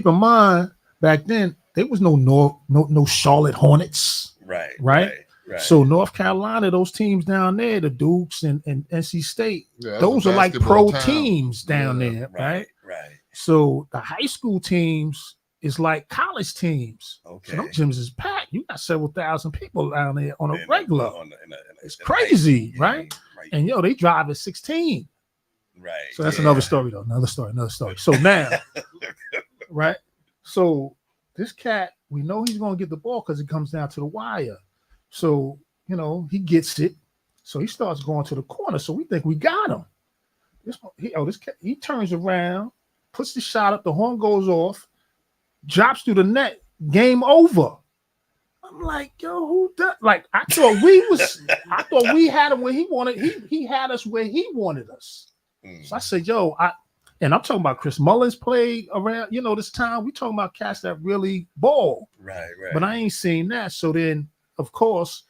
[SPEAKER 3] in mind, back then there was no Charlotte Hornets.
[SPEAKER 4] Right.
[SPEAKER 3] So North Carolina, those teams down there, the Dukes and NC State, those are like
[SPEAKER 1] basketball
[SPEAKER 3] pro teams down there, right?
[SPEAKER 4] Right.
[SPEAKER 3] So the high school teams is like college teams.
[SPEAKER 4] Okay.
[SPEAKER 3] So those gyms is packed. You got several thousand people down there on a
[SPEAKER 4] And,
[SPEAKER 3] regular. It's
[SPEAKER 4] the
[SPEAKER 3] crazy,
[SPEAKER 4] night,
[SPEAKER 3] right?
[SPEAKER 4] Right.
[SPEAKER 3] And they drive at 16.
[SPEAKER 4] Right.
[SPEAKER 3] So that's another story, though. Another story. So now, right? So this cat, we know he's going to get the ball because it comes down to the wire. So, he gets it. So he starts going to the corner. So we think we got him. This cat, he turns around, puts the shot up, the horn goes off, drops through the net, game over. I'm like, yo, who does? Like, I thought we had him where he wanted. He had us where he wanted us. So I said, yo, and I'm talking about Chris Mullins played around, this time. We talking about cats that really ball.
[SPEAKER 4] Right.
[SPEAKER 3] But I ain't seen that. So then, of course,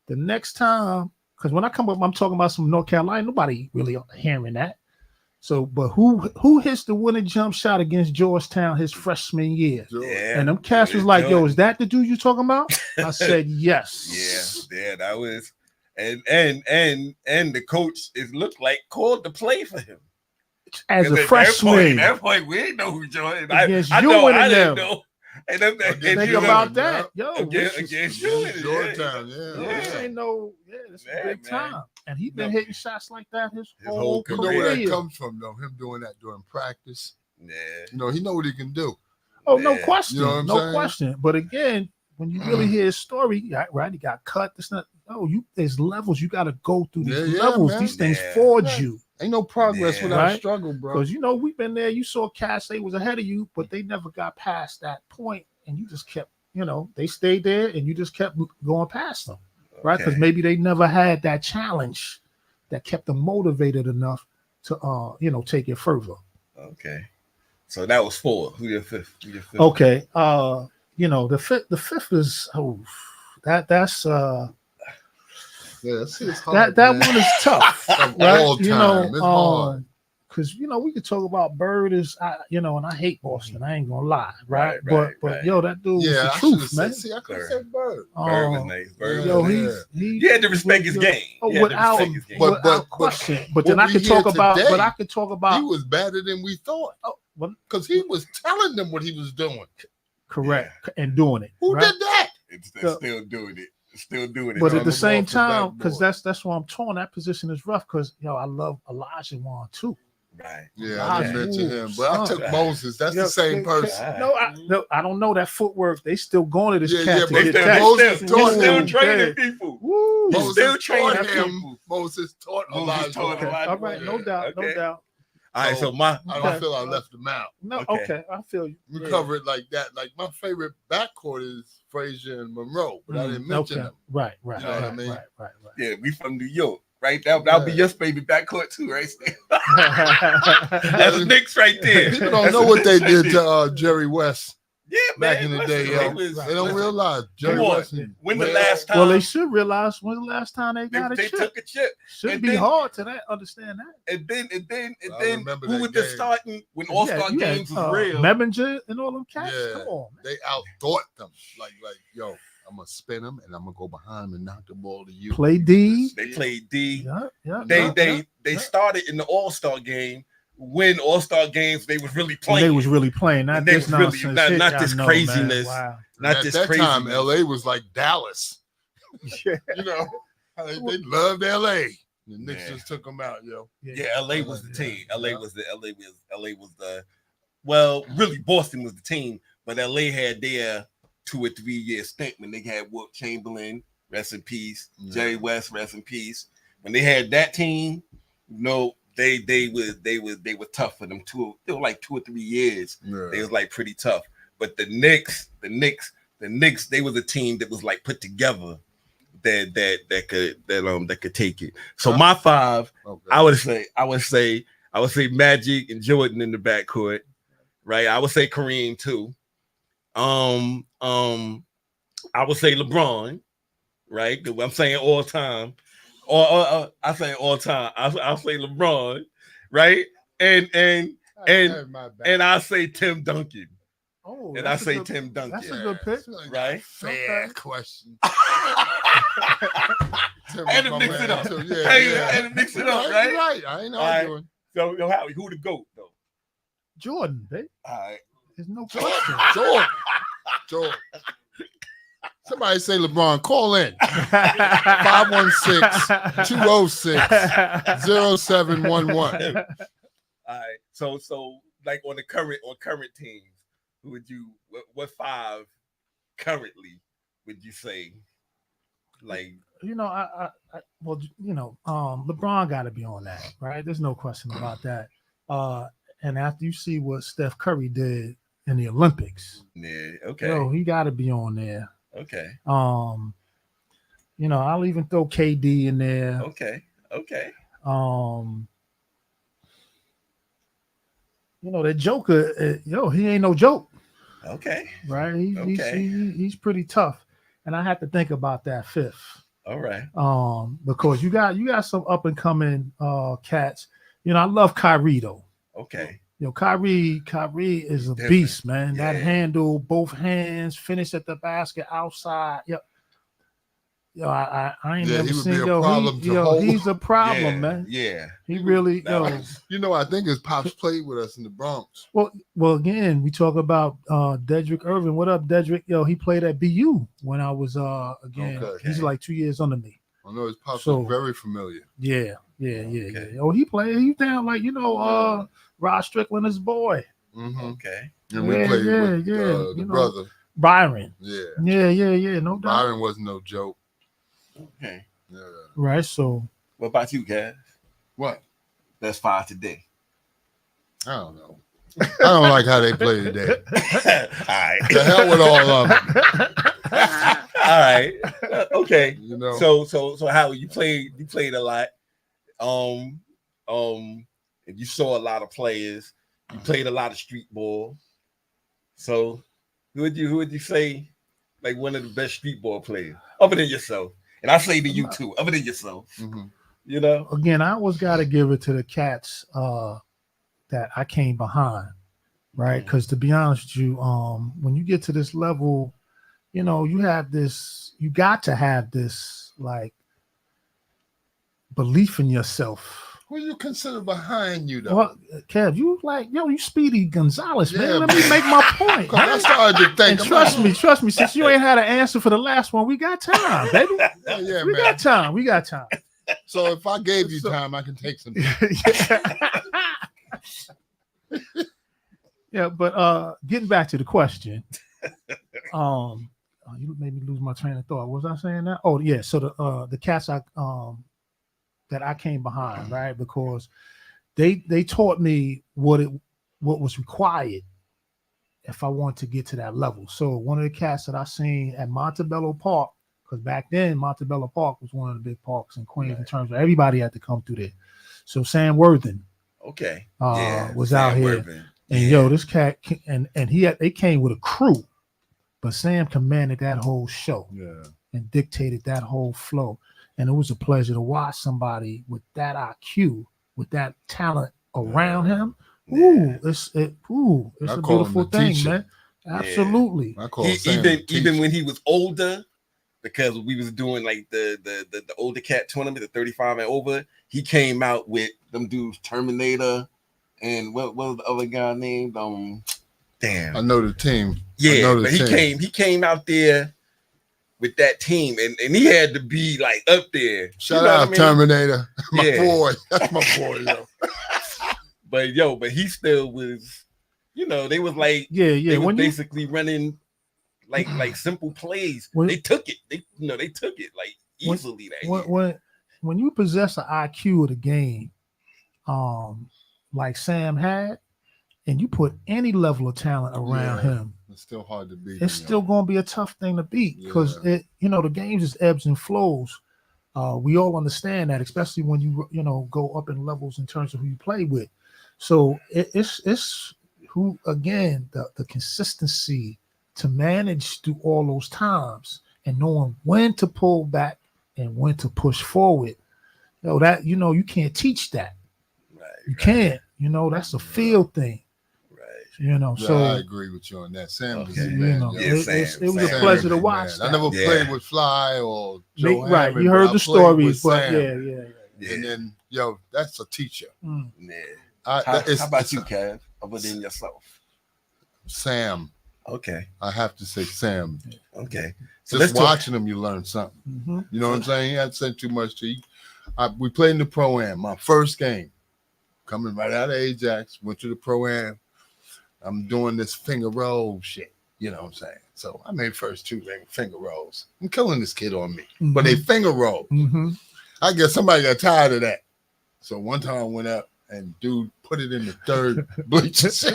[SPEAKER 3] the next time, because when I come up, I'm talking about some North Carolina, nobody really hearing that. So, but who hits the winning jump shot against Georgetown his freshman year?
[SPEAKER 4] Yeah.
[SPEAKER 3] And them cats was like, yo, is that the dude you talking about? I said, yes.
[SPEAKER 4] Yeah, that was. And the coach looked like called to play for him
[SPEAKER 3] as a freshman.
[SPEAKER 4] At that point, we didn't know who joined.
[SPEAKER 3] I didn't
[SPEAKER 4] know. And
[SPEAKER 3] think about that, yo.
[SPEAKER 4] Against you,
[SPEAKER 1] Georgetown,
[SPEAKER 3] This ain't no, this is big time. And he's been hitting shots like that his
[SPEAKER 4] whole
[SPEAKER 3] whole
[SPEAKER 1] You know
[SPEAKER 3] career.
[SPEAKER 1] where that comes from, though? Him doing that during practice.
[SPEAKER 4] Yeah.
[SPEAKER 1] He know what he can do.
[SPEAKER 3] Oh, no question,
[SPEAKER 1] You know what I'm saying?
[SPEAKER 3] question. But again, when you really hear his story, right? He got cut. There's levels. You got to go through these levels.
[SPEAKER 1] Man.
[SPEAKER 3] These things forge you.
[SPEAKER 1] Ain't no progress without
[SPEAKER 3] Right?
[SPEAKER 1] struggle, bro.
[SPEAKER 3] Because we've been there. You saw cats, they was ahead of you, but they never got past that point, and you just kept, they stayed there, and you just kept going past them, right? Because maybe they never had that challenge that kept them motivated enough to, take it further.
[SPEAKER 4] Okay, so that was 4. Who your fifth?
[SPEAKER 3] Okay, the fifth is that's.
[SPEAKER 1] Yeah, it's hard,
[SPEAKER 3] that
[SPEAKER 1] man.
[SPEAKER 3] one is tough,
[SPEAKER 1] Of
[SPEAKER 3] right?
[SPEAKER 1] all time, it's hard.
[SPEAKER 3] Because we could talk about Bird and I hate Boston. I ain't gonna lie, right?
[SPEAKER 4] Right.
[SPEAKER 3] But yo, that dude was the
[SPEAKER 1] I
[SPEAKER 3] truth,
[SPEAKER 1] should've
[SPEAKER 3] man.
[SPEAKER 1] See, I could have said Bird.
[SPEAKER 4] Bird was nice. Bird
[SPEAKER 3] Yo,
[SPEAKER 4] was nice.
[SPEAKER 3] he
[SPEAKER 4] You had to respect his game.
[SPEAKER 3] Without question. But then I could talk about. But I could talk about.
[SPEAKER 1] He was better than we thought.
[SPEAKER 3] Well,
[SPEAKER 1] because he was telling them what he was doing.
[SPEAKER 3] correct, and doing it.
[SPEAKER 1] Who
[SPEAKER 3] right?
[SPEAKER 1] did that?
[SPEAKER 4] It's still doing it. Still doing it.
[SPEAKER 3] But
[SPEAKER 1] on
[SPEAKER 3] at the
[SPEAKER 1] the
[SPEAKER 3] same
[SPEAKER 1] off the
[SPEAKER 3] time, because
[SPEAKER 1] backboard.
[SPEAKER 3] that's why I'm torn. That position is rough because I love Elijah Wan too.
[SPEAKER 4] Right.
[SPEAKER 1] Yeah, I didn't
[SPEAKER 3] Elijah,
[SPEAKER 1] mention
[SPEAKER 3] ooh,
[SPEAKER 1] him, but I
[SPEAKER 3] son.
[SPEAKER 1] took Moses. That's
[SPEAKER 3] Yeah,
[SPEAKER 1] the same
[SPEAKER 3] yeah,
[SPEAKER 1] person.
[SPEAKER 3] No, I don't know that footwork. They still going to this
[SPEAKER 1] Yeah,
[SPEAKER 3] cat
[SPEAKER 1] yeah,
[SPEAKER 3] to
[SPEAKER 1] but
[SPEAKER 3] get
[SPEAKER 1] they
[SPEAKER 3] that.
[SPEAKER 1] Moses
[SPEAKER 4] He's
[SPEAKER 1] taught
[SPEAKER 4] still
[SPEAKER 1] him.
[SPEAKER 4] training people.
[SPEAKER 3] Woo.
[SPEAKER 4] He's
[SPEAKER 1] Moses
[SPEAKER 4] still
[SPEAKER 1] taught
[SPEAKER 4] training
[SPEAKER 1] him.
[SPEAKER 4] people.
[SPEAKER 1] Moses taught
[SPEAKER 4] Moses
[SPEAKER 1] Elijah.
[SPEAKER 4] taught
[SPEAKER 3] Okay.
[SPEAKER 4] Elijah.
[SPEAKER 3] All right, no
[SPEAKER 1] Yeah.
[SPEAKER 3] doubt, no
[SPEAKER 4] Okay.
[SPEAKER 3] doubt.
[SPEAKER 2] All right, so
[SPEAKER 1] So,
[SPEAKER 2] my
[SPEAKER 1] I don't feel I left him out.
[SPEAKER 3] No,
[SPEAKER 4] Okay.
[SPEAKER 3] okay, I feel you.
[SPEAKER 1] We
[SPEAKER 3] Yeah.
[SPEAKER 1] cover it like that. Like my favorite backcourt is Frazier and Monroe, but I didn't mention
[SPEAKER 3] okay.
[SPEAKER 1] them.
[SPEAKER 3] Right,
[SPEAKER 1] You know what I
[SPEAKER 3] right,
[SPEAKER 1] mean?
[SPEAKER 3] right.
[SPEAKER 4] Yeah, we from New York, right? That'll be your favorite backcourt too, right? That's Knicks right there.
[SPEAKER 1] People don't
[SPEAKER 4] That's
[SPEAKER 1] know
[SPEAKER 4] the
[SPEAKER 1] what they
[SPEAKER 4] Knicks right
[SPEAKER 1] did
[SPEAKER 4] there.
[SPEAKER 1] to Jerry West
[SPEAKER 4] Yeah,
[SPEAKER 1] back
[SPEAKER 4] man.
[SPEAKER 1] in the
[SPEAKER 4] Listen,
[SPEAKER 1] day.
[SPEAKER 4] they
[SPEAKER 1] Yo.
[SPEAKER 4] was-
[SPEAKER 1] They don't
[SPEAKER 4] listen,
[SPEAKER 1] realize Jerry
[SPEAKER 4] Come on.
[SPEAKER 1] West. and-
[SPEAKER 4] When the
[SPEAKER 1] Well,
[SPEAKER 4] last time
[SPEAKER 3] Well, they should realize when the last time they
[SPEAKER 4] they,
[SPEAKER 3] got a
[SPEAKER 4] they
[SPEAKER 3] chip.
[SPEAKER 4] took a chip,
[SPEAKER 3] Shouldn't
[SPEAKER 4] and
[SPEAKER 3] be
[SPEAKER 4] then-
[SPEAKER 3] hard to understand that.
[SPEAKER 4] and then
[SPEAKER 1] I remember
[SPEAKER 4] who
[SPEAKER 1] that
[SPEAKER 4] was the
[SPEAKER 1] game.
[SPEAKER 4] starting when All Star
[SPEAKER 3] You had,
[SPEAKER 4] games was real?
[SPEAKER 3] Mebinger and all them cats.
[SPEAKER 1] Yeah.
[SPEAKER 3] Come on, man.
[SPEAKER 1] They outthought them. Like, yo, I'm gonna spin them and I'm gonna go behind them and knock the ball to you.
[SPEAKER 3] Play D.
[SPEAKER 4] They played D.
[SPEAKER 3] Yeah.
[SPEAKER 4] They started in the All Star game. When All Star games they was really
[SPEAKER 3] When
[SPEAKER 4] playing.
[SPEAKER 3] they was really playing. Not
[SPEAKER 4] And they
[SPEAKER 3] this
[SPEAKER 4] was really-
[SPEAKER 3] nonsense.
[SPEAKER 4] not-
[SPEAKER 3] shit
[SPEAKER 4] not
[SPEAKER 3] y'all
[SPEAKER 4] this
[SPEAKER 3] know,
[SPEAKER 4] craziness.
[SPEAKER 3] Man. Wow.
[SPEAKER 4] Not
[SPEAKER 1] At
[SPEAKER 4] this
[SPEAKER 1] that
[SPEAKER 4] crazy.
[SPEAKER 1] time, LA was like Dallas.
[SPEAKER 3] Yeah.
[SPEAKER 1] You know, they loved LA. The Knicks
[SPEAKER 4] Yeah.
[SPEAKER 1] just took them out, yo.
[SPEAKER 4] Yeah, LA was the
[SPEAKER 1] Yeah.
[SPEAKER 4] team. LA was the well, really Boston was the team, but LA had their 2 or 3 year stint when they had Wilt Chamberlain, rest in peace,
[SPEAKER 1] Yeah.
[SPEAKER 4] Jerry West, rest in peace. When they had that team, they were tough for them too. They were like 2 or 3 years.
[SPEAKER 1] Yeah.
[SPEAKER 4] They was like pretty tough. But the Knicks, they was a team that was like put together that could take it. So my 5,
[SPEAKER 1] Okay.
[SPEAKER 4] I would say Magic and Jordan in the backcourt, right? I would say Kareem too. I would say LeBron, right? 'Cause I'm saying all time, or I say all time. I'll say LeBron, right? And I say Tim Duncan,
[SPEAKER 3] Oh,
[SPEAKER 4] and I
[SPEAKER 3] that's a
[SPEAKER 4] say
[SPEAKER 3] good-
[SPEAKER 4] Tim Duncan.
[SPEAKER 3] That's a good pick.
[SPEAKER 4] Right?
[SPEAKER 1] Fair
[SPEAKER 3] Okay.
[SPEAKER 1] question.
[SPEAKER 4] I had to mix it up. I had to mix it up,
[SPEAKER 1] You're
[SPEAKER 4] right?
[SPEAKER 1] right. I ain't
[SPEAKER 4] All right.
[SPEAKER 1] arguing.
[SPEAKER 4] So, Howie, who the GOAT though?
[SPEAKER 3] Jordan, babe.
[SPEAKER 4] All right.
[SPEAKER 3] There's no
[SPEAKER 1] Jordan.
[SPEAKER 3] question.
[SPEAKER 1] Jordan. Somebody say LeBron. Call in. 516-206-0711.
[SPEAKER 4] All right. So like on current teams, who would you what 5 currently would you say? Like
[SPEAKER 3] LeBron got to be on that, right? There's no question about that. And after you see what Steph Curry did in the Olympics,
[SPEAKER 4] yeah, okay.
[SPEAKER 3] he got to be on there.
[SPEAKER 4] Okay.
[SPEAKER 3] I'll even throw KD in there.
[SPEAKER 4] Okay.
[SPEAKER 3] That Joker, he ain't no joke,
[SPEAKER 4] Okay.
[SPEAKER 3] right?
[SPEAKER 4] Okay.
[SPEAKER 3] He's pretty tough, and I had to think about that 5th.
[SPEAKER 4] All right.
[SPEAKER 3] Because you got some up and coming cats. I love Kyrie though.
[SPEAKER 4] Okay.
[SPEAKER 3] Kyrie is a
[SPEAKER 4] Different.
[SPEAKER 3] beast, man. That
[SPEAKER 4] Yeah.
[SPEAKER 3] handle, both hands, finish at the basket, outside. Yep. I ain't
[SPEAKER 1] Yeah,
[SPEAKER 3] never
[SPEAKER 1] he would
[SPEAKER 3] seen
[SPEAKER 1] be a problem to hold.
[SPEAKER 3] he's a problem,
[SPEAKER 4] Yeah,
[SPEAKER 3] man.
[SPEAKER 4] Yeah.
[SPEAKER 3] He really,
[SPEAKER 4] That
[SPEAKER 1] I think his pops played with us in the Bronx.
[SPEAKER 3] Well, again, we talk about Dedrick Irvin. What up, Dedrick? He played at BU when I was
[SPEAKER 1] Okay.
[SPEAKER 3] he's like 2 years under me.
[SPEAKER 1] I know his pops
[SPEAKER 3] So-
[SPEAKER 1] was very familiar.
[SPEAKER 3] Yeah.
[SPEAKER 4] Okay.
[SPEAKER 3] Oh, he down like Rod Strickland, his boy.
[SPEAKER 1] Mm-hmm.
[SPEAKER 4] Okay.
[SPEAKER 1] And we played with the
[SPEAKER 3] you know.
[SPEAKER 1] brother.
[SPEAKER 3] Byron.
[SPEAKER 1] Yeah.
[SPEAKER 3] Yeah, no doubt.
[SPEAKER 1] Byron wasn't no joke.
[SPEAKER 4] Okay.
[SPEAKER 1] Yeah.
[SPEAKER 3] Right, so
[SPEAKER 4] What about you, Cass?
[SPEAKER 1] What?
[SPEAKER 4] That's 5 today.
[SPEAKER 1] I don't know. I don't like how they play today.
[SPEAKER 4] All right.
[SPEAKER 1] The hell with all of them.
[SPEAKER 4] All right. Okay. So how you played a lot. And you saw a lot of players. You played a lot of street ball. So who would you say like one of the best street ball players other than yourself? And I say to you too, other than yourself.
[SPEAKER 1] Mm-hmm.
[SPEAKER 3] Again, I always got to give it to the cats that I came behind, right? Because to be honest with you, when you get to this level, you got to have this like belief in yourself
[SPEAKER 1] Who you consider behind you though?
[SPEAKER 3] Well, Kev, you you Speedy Gonzalez, man.
[SPEAKER 1] Yeah,
[SPEAKER 3] Let me make my point.
[SPEAKER 1] 'Cause I started to think.
[SPEAKER 3] And trust me, since you ain't had an answer for the last one, we got time, baby.
[SPEAKER 1] Yeah,
[SPEAKER 3] We
[SPEAKER 1] man.
[SPEAKER 3] got time. We got time.
[SPEAKER 1] So if I gave you time, I can take some.
[SPEAKER 3] Yeah, but getting back to the question, you made me lose my train of thought. Was I saying that? Oh yeah, so the cats that I came behind, right? Because they taught me what was required if I wanted to get to that level. So one of the cats that I seen at Montebello Park, because back then Montebello Park was one of the big parks in Queens in terms of everybody had to come through there. So Sam Worthen,
[SPEAKER 4] Okay.
[SPEAKER 3] was out here.
[SPEAKER 4] Worthen.
[SPEAKER 3] And yo, this cat and they came with a crew, but Sam commanded that whole show and dictated that whole flow. And it was a pleasure to watch somebody with that IQ, with that talent around him. Ooh, it's a beautiful thing, man. Absolutely.
[SPEAKER 1] I call Sam
[SPEAKER 4] even when he was older, because we was doing like the older cat tournament, the 35 and over, he came out with them dudes Terminator and what was the other guy named? Damn.
[SPEAKER 1] I know the team.
[SPEAKER 4] Yeah, but he came out there with that team, and he had to be like up there.
[SPEAKER 1] Shout out Terminator, my boy. That's my boy, yo.
[SPEAKER 4] But he still was, they was like,
[SPEAKER 3] they
[SPEAKER 4] were basically running like simple plays. They took it, they took it like easily.
[SPEAKER 3] When you possess an IQ of the game, like Sam had, and you put any level of talent around him,
[SPEAKER 1] it's still hard to beat.
[SPEAKER 3] It's still going to be a tough thing to beat because the game just ebbs and flows. We all understand that, especially when you go up in levels in terms of who you play with. So it's who, again, the consistency to manage through all those times and knowing when to pull back and when to push forward. That you can't teach that. You can't. That's a field thing. So
[SPEAKER 1] I agree with you on that. Sam was
[SPEAKER 3] it was a pleasure to watch.
[SPEAKER 1] I never played with Fly or Joe
[SPEAKER 3] right.
[SPEAKER 1] Hammond,
[SPEAKER 3] you heard the stories, but
[SPEAKER 1] Sam. And then that's a teacher.
[SPEAKER 4] How about you, Kev? Other than yourself,
[SPEAKER 1] Sam.
[SPEAKER 4] Okay,
[SPEAKER 1] I have to say Sam.
[SPEAKER 4] Okay,
[SPEAKER 1] so just watching him, you learn something.
[SPEAKER 3] Mm-hmm.
[SPEAKER 1] You know what I'm saying? He hadn't said too much to you. We played in the Pro-Am. My first game, coming right out of Ajax, went to the Pro-Am. I'm doing this finger roll shit. You know what I'm saying? So I made first two finger rolls. I'm killing this kid on me, but they finger roll.
[SPEAKER 3] Mm-hmm.
[SPEAKER 1] I guess somebody got tired of that. So one time I went up and dude put it in the third bleacher. Sam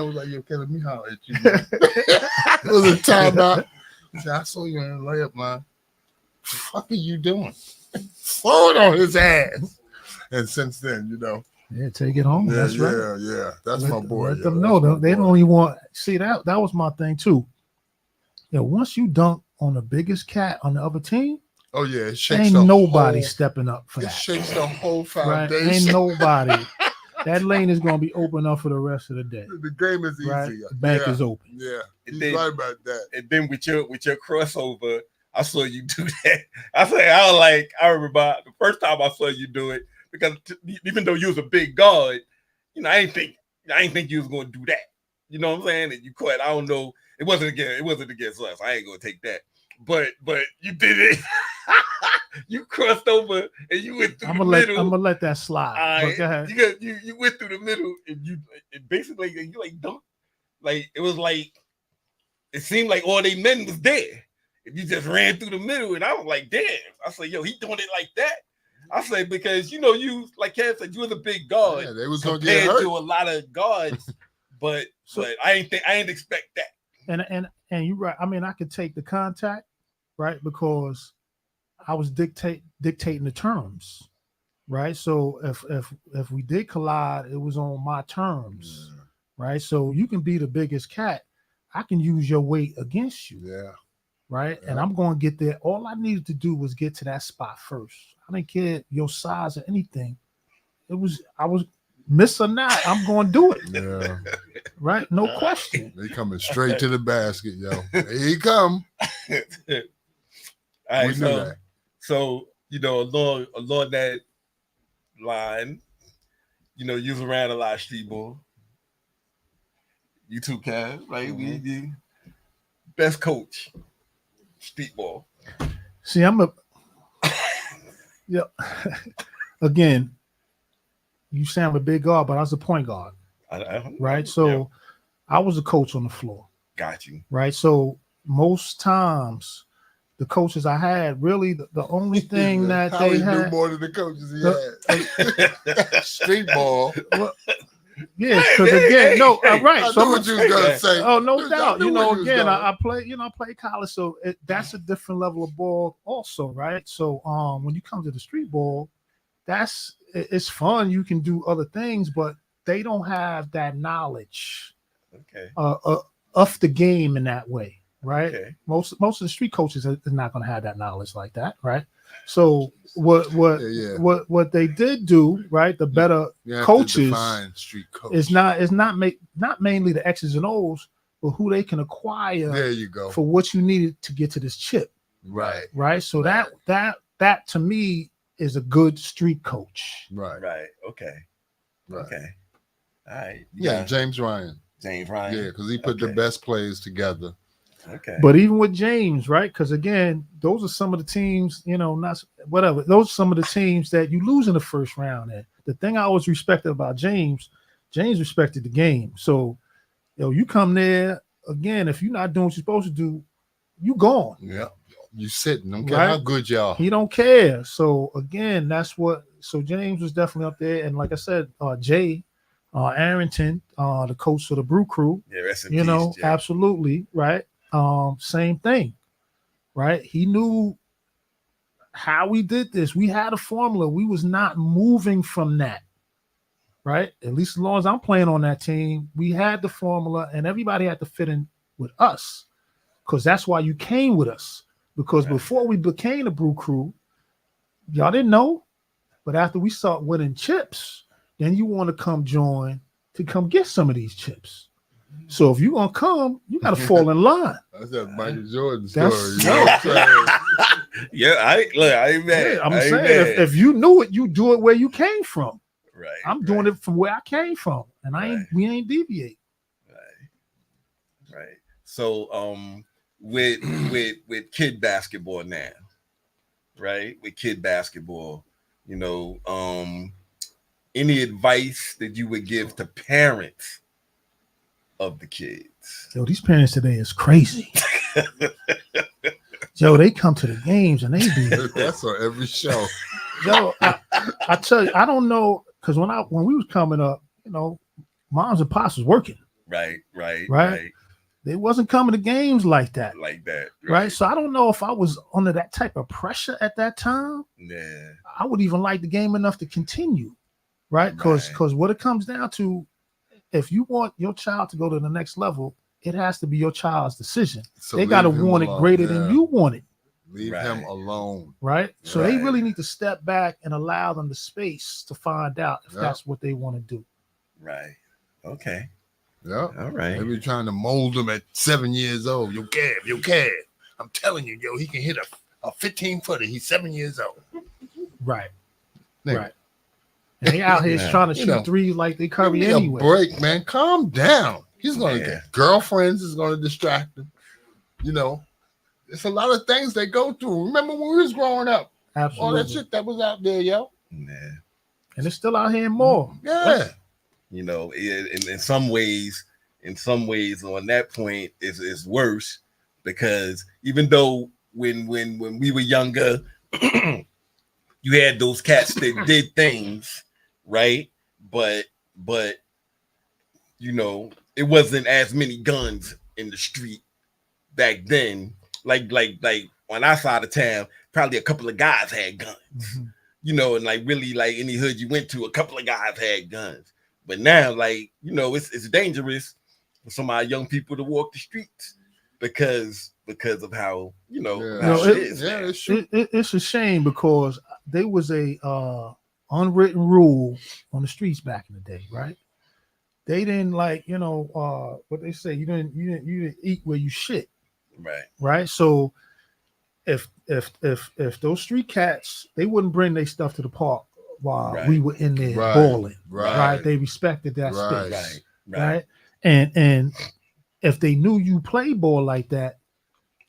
[SPEAKER 1] was like, "You're killing me, holler at you." It was a timeout. He said, "I saw you in the layup line. What the fuck are you doing?" Throw it on his ass. And since then,
[SPEAKER 3] Yeah, take it home. That's right.
[SPEAKER 1] Yeah. That's my boy.
[SPEAKER 3] Let them know. They don't even want. See, that was my thing too. Once you dunk on the biggest cat on the other team,
[SPEAKER 1] oh yeah, it shakes
[SPEAKER 3] ain't nobody stepping up for that.
[SPEAKER 1] It shakes the whole foundation.
[SPEAKER 3] Right? Ain't nobody. That lane is gonna be open up for the rest of the day.
[SPEAKER 1] The game is easy.
[SPEAKER 3] Right? The bank is open.
[SPEAKER 1] Yeah, you're right about that.
[SPEAKER 4] And then with your crossover, I saw you do that. I remember the first time I saw you do it, because even though you was a big guard, I didn't think you was gonna do that. You know what I'm saying? And you caught. I don't know. It wasn't against us. I ain't gonna take that. But you did it. You crossed over and you went through the middle.
[SPEAKER 3] I'm gonna let that slide. Go ahead.
[SPEAKER 4] You went through the middle and you basically you like dunked. Like it was like it seemed like all they men was there. And you just ran through the middle, and I was like, damn. I said, yo, he doing it like that. I say because you like Kev said, you was a big guard.
[SPEAKER 1] Yeah, they was gonna get hurt.
[SPEAKER 4] To a lot of guards, but I ain't expect that.
[SPEAKER 3] And you're right. I mean, I could take the contact, right? Because I was dictating the terms, right? So if we did collide, it was on my terms, right? So you can be the biggest cat. I can use your weight against you.
[SPEAKER 1] Yeah.
[SPEAKER 3] Right. Yeah. And I'm going to get there. All I needed to do was get to that spot first. I didn't care your size or anything. I was miss or not, I'm going to do it.
[SPEAKER 1] Yeah.
[SPEAKER 3] Right. No question.
[SPEAKER 1] They coming straight to the basket, yo. Here he come.
[SPEAKER 4] All right. So along that line. You know, you was around a lot of street ball. You too, Cav, right? We best coach, street ball.
[SPEAKER 3] See, yeah. Again, you say I'm a big guard, but I was a point guard, right? So I was a coach on the floor.
[SPEAKER 4] Got you.
[SPEAKER 3] Right. So most times the coaches I had, really the only thing that
[SPEAKER 1] Howie
[SPEAKER 3] they had
[SPEAKER 1] knew more than the coaches he had. Street ball.
[SPEAKER 3] Well, yeah, because again, no, right.
[SPEAKER 1] I
[SPEAKER 3] So
[SPEAKER 1] knew what you was gonna say.
[SPEAKER 3] oh, no
[SPEAKER 1] I
[SPEAKER 3] doubt.
[SPEAKER 1] knew
[SPEAKER 3] You
[SPEAKER 1] where
[SPEAKER 3] know,
[SPEAKER 1] you was
[SPEAKER 3] again,
[SPEAKER 1] going.
[SPEAKER 3] I play, I play college, so that's a different level of ball, also, right? So, when you come to the street ball, it's fun. You can do other things, but they don't have that knowledge, of the game in that way, right?
[SPEAKER 4] Okay.
[SPEAKER 3] Most of the street coaches are not going to have that knowledge like that, right? So what they did do, right? The better coaches
[SPEAKER 1] street coach.
[SPEAKER 3] is not mainly the X's and O's, but who they can acquire.
[SPEAKER 1] There you go.
[SPEAKER 3] For what you needed to get to this chip. Right. So that to me is a good street coach.
[SPEAKER 1] Right.
[SPEAKER 4] Okay. All right.
[SPEAKER 1] Yeah, James Ryan.
[SPEAKER 4] Yeah,
[SPEAKER 1] because he put the best players together.
[SPEAKER 4] Okay.
[SPEAKER 3] But even with James, right? Because again, those are some of the teams, not whatever. Those are some of the teams that you lose in the first round. And the thing I always respected about James respected the game. So, you come there again. If you're not doing what you're supposed to do, you gone.
[SPEAKER 1] Yeah, you sitting. Don't care how good y'all.
[SPEAKER 3] He don't care. So again, So James was definitely up there. And like I said, Jay Arrington, the coach of the Brew Crew.
[SPEAKER 4] Yeah, rest in peace, Jay.
[SPEAKER 3] Absolutely, right. Same thing, right? He knew how we did this. We had a formula. We was not moving from that, right? At least as long as I'm playing on that team, we had the formula, and everybody had to fit in with us, because that's why you came with us. Because before we became the Brew Crew, y'all didn't know, but after we start winning chips, then you want to come get some of these chips. So if you're gonna come, you gotta fall in line.
[SPEAKER 1] That's that Michael Jordan story.
[SPEAKER 4] Yeah, I ain't mad.
[SPEAKER 3] Yeah, I'm saying if you knew it, you do it where you came from.
[SPEAKER 4] Right.
[SPEAKER 3] I'm doing it from where I came from, and we ain't deviate.
[SPEAKER 4] Right. So with kid basketball now, right? With kid basketball, any advice that you would give to parents of the kids?
[SPEAKER 3] Yo, these parents today is crazy. Yo, they come to the games and they be
[SPEAKER 1] that's on every show.
[SPEAKER 3] Yo, I tell you, I don't know, because when we was coming up, moms and pops was working.
[SPEAKER 4] Right.
[SPEAKER 3] They wasn't coming to games like that.
[SPEAKER 4] Right.
[SPEAKER 3] So I don't know if I was under that type of pressure at that time.
[SPEAKER 4] Yeah.
[SPEAKER 3] I would even like the game enough to continue. Right? Because what it comes down to, if you want your child to go to the next level, it has to be your child's decision. So they got to want it greater than you want it.
[SPEAKER 1] Leave him alone.
[SPEAKER 3] Right? So they really need to step back and allow them the space to find out if that's what they want to do.
[SPEAKER 4] Right. Okay.
[SPEAKER 1] Yeah.
[SPEAKER 4] All right.
[SPEAKER 1] They be trying to mold him at 7 years old. Yo, Cav. I'm telling you, he can hit a 15-footer. He's 7 years old.
[SPEAKER 3] Right.
[SPEAKER 1] Nigga.
[SPEAKER 3] Right. And they out here trying to shoot threes like they Curry anyway.
[SPEAKER 1] Break, man. Calm down. He's going to get girlfriends. Is going to distract him. It's a lot of things they go through. Remember when we was growing up?
[SPEAKER 3] Absolutely.
[SPEAKER 1] All that shit that was out there, yo.
[SPEAKER 4] Yeah.
[SPEAKER 3] And it's still out here more.
[SPEAKER 1] Yeah.
[SPEAKER 4] In some ways, on that point, is worse, because even though when we were younger, you had those cats that did things, right? But it wasn't as many guns in the street back then. Like on our side of town, probably a couple of guys had guns. Mm-hmm. And really any hood you went to, a couple of guys had guns. But now, it's dangerous for some of our young people to walk the streets because of how
[SPEAKER 3] it's true. It's a shame, because there was a unwritten rule on the streets back in the day, right? They didn't what they say, you didn't eat where you shit. Right. So if those street cats, they wouldn't bring their stuff to the park while
[SPEAKER 4] Right.
[SPEAKER 3] we were in there
[SPEAKER 1] Right.
[SPEAKER 3] balling.
[SPEAKER 1] Right.
[SPEAKER 3] Right. They respected that
[SPEAKER 1] Right.
[SPEAKER 3] space.
[SPEAKER 4] Right.
[SPEAKER 3] And if they knew you play ball like that,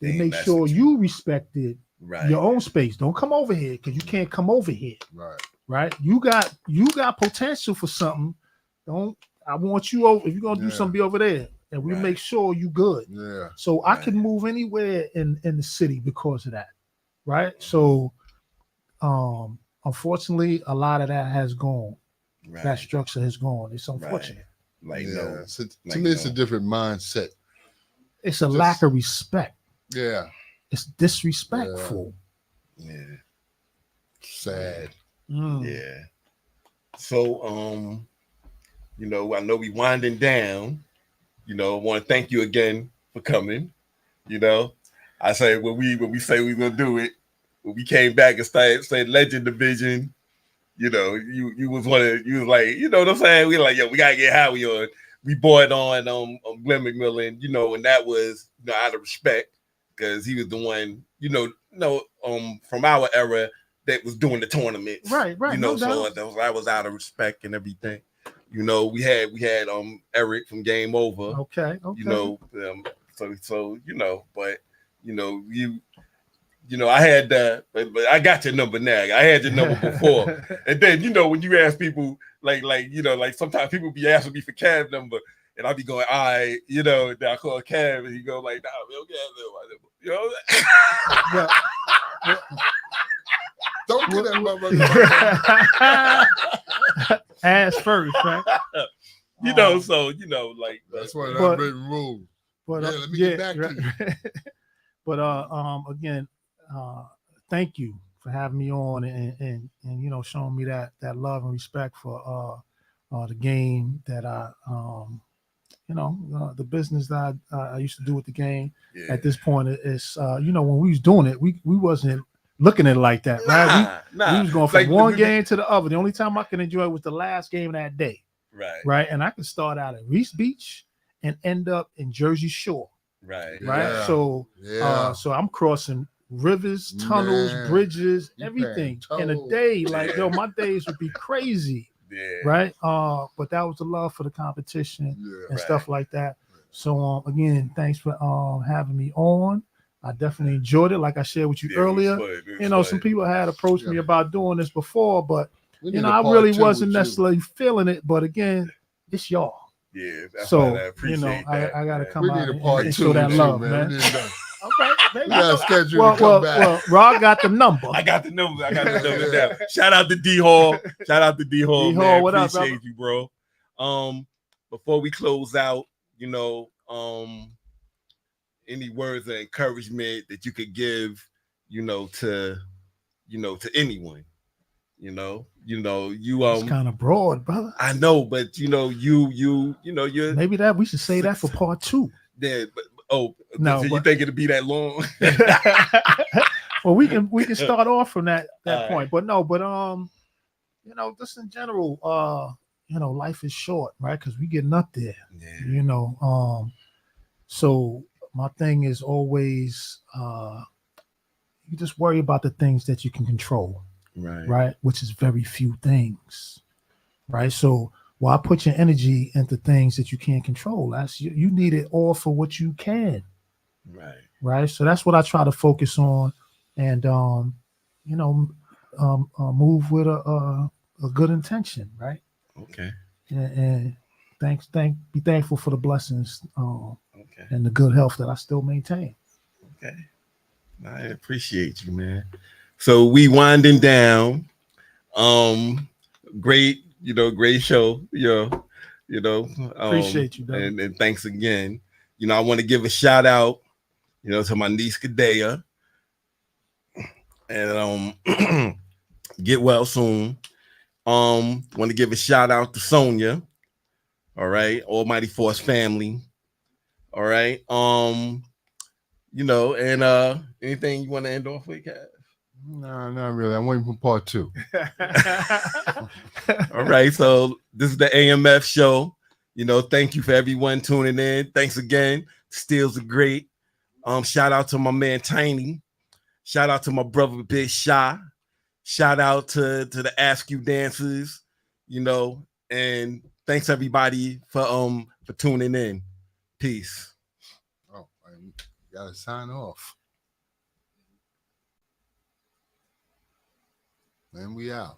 [SPEAKER 3] they
[SPEAKER 4] They
[SPEAKER 3] make
[SPEAKER 4] mess
[SPEAKER 3] sure
[SPEAKER 4] with
[SPEAKER 3] you respected
[SPEAKER 4] Right.
[SPEAKER 3] your own space. Don't come over here because you can't come over here.
[SPEAKER 1] Right.
[SPEAKER 3] Right. You got potential for something. I want you over. If you're gonna do
[SPEAKER 1] Yeah.
[SPEAKER 3] something, be over there. And we
[SPEAKER 4] Right.
[SPEAKER 3] make sure you good.
[SPEAKER 1] Yeah.
[SPEAKER 3] So I
[SPEAKER 4] Right.
[SPEAKER 3] can move anywhere in the city because of that. Right. So unfortunately, a lot of that has gone.
[SPEAKER 4] Right.
[SPEAKER 3] That structure has gone. It's unfortunate.
[SPEAKER 4] Like
[SPEAKER 1] yeah.
[SPEAKER 4] no.
[SPEAKER 1] So, to
[SPEAKER 4] like
[SPEAKER 1] me, it's a
[SPEAKER 4] no.
[SPEAKER 1] different mindset.
[SPEAKER 3] It's a
[SPEAKER 1] Just-
[SPEAKER 3] lack of respect.
[SPEAKER 1] Yeah.
[SPEAKER 3] It's disrespectful.
[SPEAKER 4] Yeah.
[SPEAKER 1] Sad.
[SPEAKER 3] Mm.
[SPEAKER 4] Yeah. So I know we winding down. I want to thank you again for coming. I say when we say we're gonna do it, when we came back and started Legend Division, you was like, you know what I'm saying? We like, yo, we gotta get Howie on. We bought on Glenn McMillan, and that was out of respect because he was the one, from our era that was doing the tournaments.
[SPEAKER 3] Right, no
[SPEAKER 4] So
[SPEAKER 3] doubt.
[SPEAKER 4] that was out of respect and everything. We had Eric from Game Over.
[SPEAKER 3] Okay.
[SPEAKER 4] But I had that, but I got your number now. I had your number before. And then when you ask people like sometimes people be asking me for Cav number, and I'll be going, all right, then I call Cav and he go like, nah, we don't get my number.
[SPEAKER 1] Don't get that motherfucker.
[SPEAKER 3] Ass first, right?
[SPEAKER 4] So
[SPEAKER 1] That's one of
[SPEAKER 3] But-
[SPEAKER 1] the written rules.
[SPEAKER 3] But
[SPEAKER 1] Yeah, let me get back to you.
[SPEAKER 3] But again, thank you for having me on and showing me that love and respect for the game that the business that I used to do with the game.
[SPEAKER 4] Yeah.
[SPEAKER 3] At this point, it's when we was doing it, we wasn't looking at it like that, right? We was going from
[SPEAKER 4] Like,
[SPEAKER 3] one game to the other. The only time I could enjoy it was the last game of that day,
[SPEAKER 4] Right.
[SPEAKER 3] right? And I could start out at Reese Beach and end up in Jersey Shore,
[SPEAKER 4] Right.
[SPEAKER 3] right?
[SPEAKER 1] Yeah.
[SPEAKER 3] So so I'm crossing rivers, tunnels,
[SPEAKER 1] Man,
[SPEAKER 3] bridges,
[SPEAKER 1] you
[SPEAKER 3] everything
[SPEAKER 1] paying
[SPEAKER 3] in a
[SPEAKER 1] toll.
[SPEAKER 3] day. Like, yo, my days would be crazy,
[SPEAKER 4] Yeah.
[SPEAKER 3] right? But that was the love for the competition
[SPEAKER 1] Yeah.
[SPEAKER 3] and stuff like that. So again, thanks for having me on. I definitely enjoyed it. Like I shared with you
[SPEAKER 4] Yeah, it was
[SPEAKER 3] earlier,
[SPEAKER 4] fun. It was
[SPEAKER 3] some
[SPEAKER 4] fun.
[SPEAKER 3] people had approached me
[SPEAKER 1] Yeah.
[SPEAKER 3] about doing this before, but
[SPEAKER 1] We need a
[SPEAKER 3] I
[SPEAKER 1] part
[SPEAKER 3] really
[SPEAKER 1] two
[SPEAKER 3] wasn't
[SPEAKER 1] with you.
[SPEAKER 3] necessarily feeling it. But again, it's y'all.
[SPEAKER 4] Yeah. That's
[SPEAKER 3] So
[SPEAKER 4] why I appreciate that.
[SPEAKER 3] I gotta
[SPEAKER 4] man.
[SPEAKER 3] come
[SPEAKER 1] We
[SPEAKER 3] out
[SPEAKER 1] need a
[SPEAKER 3] and
[SPEAKER 1] part two
[SPEAKER 3] show that
[SPEAKER 1] with you,
[SPEAKER 3] love,
[SPEAKER 1] man.
[SPEAKER 3] man.
[SPEAKER 1] We need to,
[SPEAKER 3] Okay, maybe.
[SPEAKER 1] we got to schedule to come back.
[SPEAKER 3] Well, Rod got the number.
[SPEAKER 4] I got the number. I got the number
[SPEAKER 1] Yeah.
[SPEAKER 4] down. Shout out to D Hall. Shout out to D Hall,
[SPEAKER 3] D-Hall,
[SPEAKER 4] man.
[SPEAKER 3] what up,
[SPEAKER 4] Appreciate you, bro. Before we close out, any words of encouragement that you could give, to anyone.
[SPEAKER 3] It's kind of broad, brother.
[SPEAKER 4] I know, but you're
[SPEAKER 3] Maybe that we should say that for part 2.
[SPEAKER 4] dead. But
[SPEAKER 3] No,
[SPEAKER 4] so you
[SPEAKER 3] but-
[SPEAKER 4] think it'll be that long?
[SPEAKER 3] Well, we can start off from that
[SPEAKER 4] All
[SPEAKER 3] point, but just in general, life is short, right? Because we getting up there,
[SPEAKER 4] Yeah.
[SPEAKER 3] So my thing is always, you just worry about the things that you can control, right? Which is very few things, right? So why put your energy into things that you can't control? That's you need it all for what you can, right? So that's what I try to focus on, and move with a good intention, right?
[SPEAKER 4] Okay.
[SPEAKER 3] And be thankful for the blessings
[SPEAKER 4] Okay.
[SPEAKER 3] and the good health that I still maintain.
[SPEAKER 4] Okay. I appreciate you, man. So we winding down. Great, great show.
[SPEAKER 3] Appreciate you, brother.
[SPEAKER 4] and thanks again. I want to give a shout out, to my niece Kadea. And get well soon. Want to give a shout out to Sonia. All right, Almighty Force family. All right. And anything you want to end off with, Cav?
[SPEAKER 1] No, not really. I'm waiting for part 2.
[SPEAKER 4] All right. So this is the AMF show. Thank you for everyone tuning in. Thanks again. Steals are great. Shout out to my man Tiny. Shout out to my brother Big Shy.
[SPEAKER 2] Shout out to the Ask You dancers, you know, and thanks everybody for tuning in. Peace.
[SPEAKER 1] Oh, I gotta sign off. Man, we out.